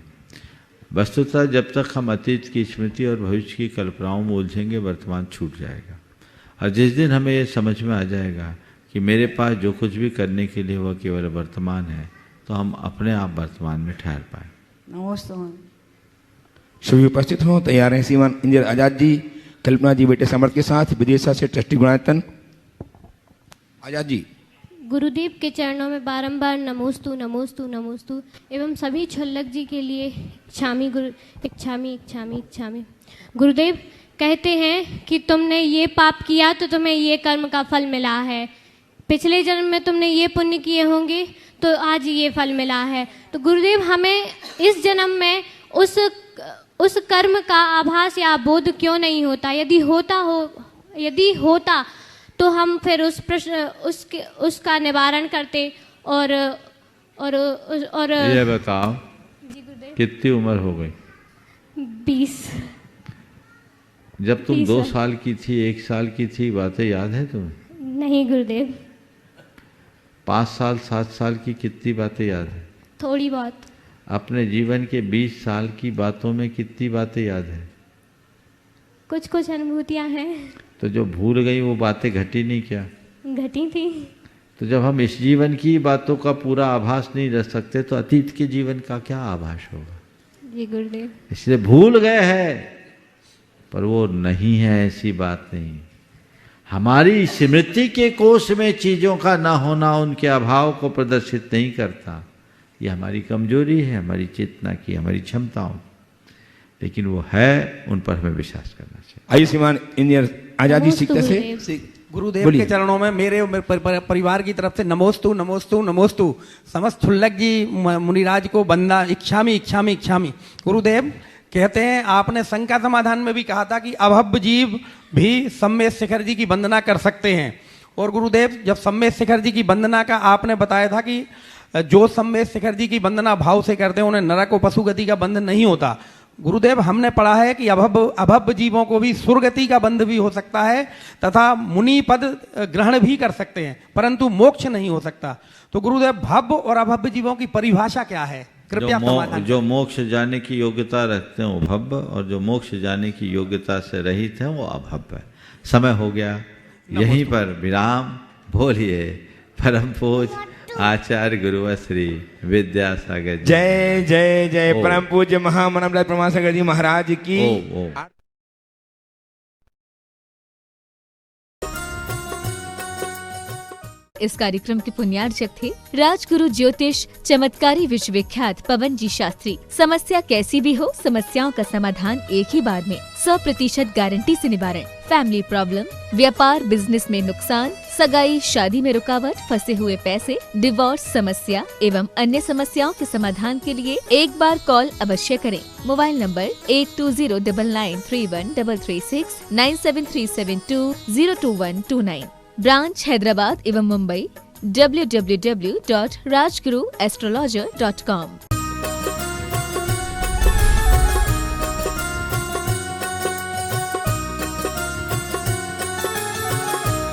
वस्तुतः जब तक हम अतीत की स्मृति और भविष्य की कल्पनाओं में उलझेंगे, वर्तमान छूट जाएगा। और जिस दिन हमें ये समझ में आ जाएगा कि मेरे पास जो कुछ भी करने के लिए वह केवल वर्तमान है, तो हम अपने आप वर्तमान में ठहर पाए। नमस्ते। सभी उपस्थित हों, तैयार हैं श्रीमान इंदिरा आजाद जी, कल्पना जी बेटे समर्थ के साथ, विदेशा से ट्रस्टी गुणायतन। आजाद जी। गुरुदेव के चरणों में बारंबार नमोस्तु नमोस्तु नमोस्तु एवं सभी छल्लक जी के लिए इच्छामी गुरु, इच्छामी इच्छामी इच्छामी। गुरुदेव कहते हैं कि तुमने ये पाप किया तो तुम्हें ये कर्म का फल मिला है, पिछले जन्म में तुमने ये पुण्य किए होंगे तो आज ये फल मिला है। तो गुरुदेव हमें इस जन्म में उस कर्म का आभास या बोध क्यों नहीं होता? यदि होता तो हम फिर उस प्रश्न उसका निवारण करते। और ये बताओ कितनी उम्र हो गई? 20। जब तुम 2 साल की थी, 1 साल की थी, बातें याद है तुम्हें? नहीं गुरुदेव। 5 साल 7 साल की कितनी बातें याद है? थोड़ी बहुत। अपने जीवन के 20 साल की बातों में कितनी बातें याद है? कुछ कुछ अनुभूतियां हैं। तो जो भूल गई वो बातें घटी नहीं क्या? घटी थी। तो जब हम इस जीवन की बातों का पूरा आभास नहीं रख सकते तो अतीत के जीवन का क्या आभास होगा? जी गुरुदेव। इसलिए भूल गए हैं, पर वो नहीं है, ऐसी बात नहीं। हमारी स्मृति के कोष में चीजों का ना होना उनके अभाव को प्रदर्शित नहीं करता। ये हमारी कमजोरी है, हमारी चेतना की, हमारी क्षमताओं, लेकिन वो है, उन पर हमें विश्वास करना चाहिए। आइए श्रीमान इंजीनियर आजादी सीखते से गुरुदेव के चरणों में मेरे परिवार की तरफ से नमोस्तु नमोस्तु नमोस्तु। समस्त छुल्लक जी मुनिराज को बंदा इच्छामी इच्छामी इच्छामी। गुरुदेव कहते हैं, आपने शंका समाधान में भी कहा था कि अभव्य जीव भी सम्मेद शिखर जी की वंदना कर सकते हैं। और गुरुदेव जब सम्मेद शिखर जी की वंदना का आपने बताया था कि जो सम्मेद शिखर जी की वंदना भाव से करते हैं उन्हें नरक और पशुगति का बंधन नहीं होता। गुरुदेव, हमने पढ़ा है कि अभव्य जीवों को भी सुरगति का बंध भी हो सकता है तथा मुनि पद ग्रहण भी कर सकते हैं, परंतु मोक्ष नहीं हो सकता। तो गुरुदेव, भव्य और अभव्य जीवों की परिभाषा क्या है, कृपया समाधान। जो मोक्ष जाने की योग्यता रखते हैं वो भव्य, और जो मोक्ष जाने की योग्यता से रहित है वो अभव्य है। समय हो गया, यहीं पर विराम। बोलिए परम पूज आचार्य गुरुवर श्री विद्यासागर जी। जय जय जय परम पूज्य महामनम प्रमासागर जी महाराज की। इस कार्यक्रम के पुण्यार्चक थे राजगुरु ज्योतिष चमत्कारी विश्वविख्यात पवन जी शास्त्री। समस्या कैसी भी हो, समस्याओं का समाधान एक ही बार में, 100% गारंटी से निवारण। फैमिली प्रॉब्लम, व्यापार बिजनेस में नुकसान, सगाई शादी में रुकावट, फंसे हुए पैसे, डिवोर्स समस्या एवं अन्य समस्याओं के समाधान के लिए एक बार कॉल अवश्य करें। Mobile number 8209931336 9737202129। ब्रांच हैदराबाद एवं मुंबई www.rajguruastrologer.com।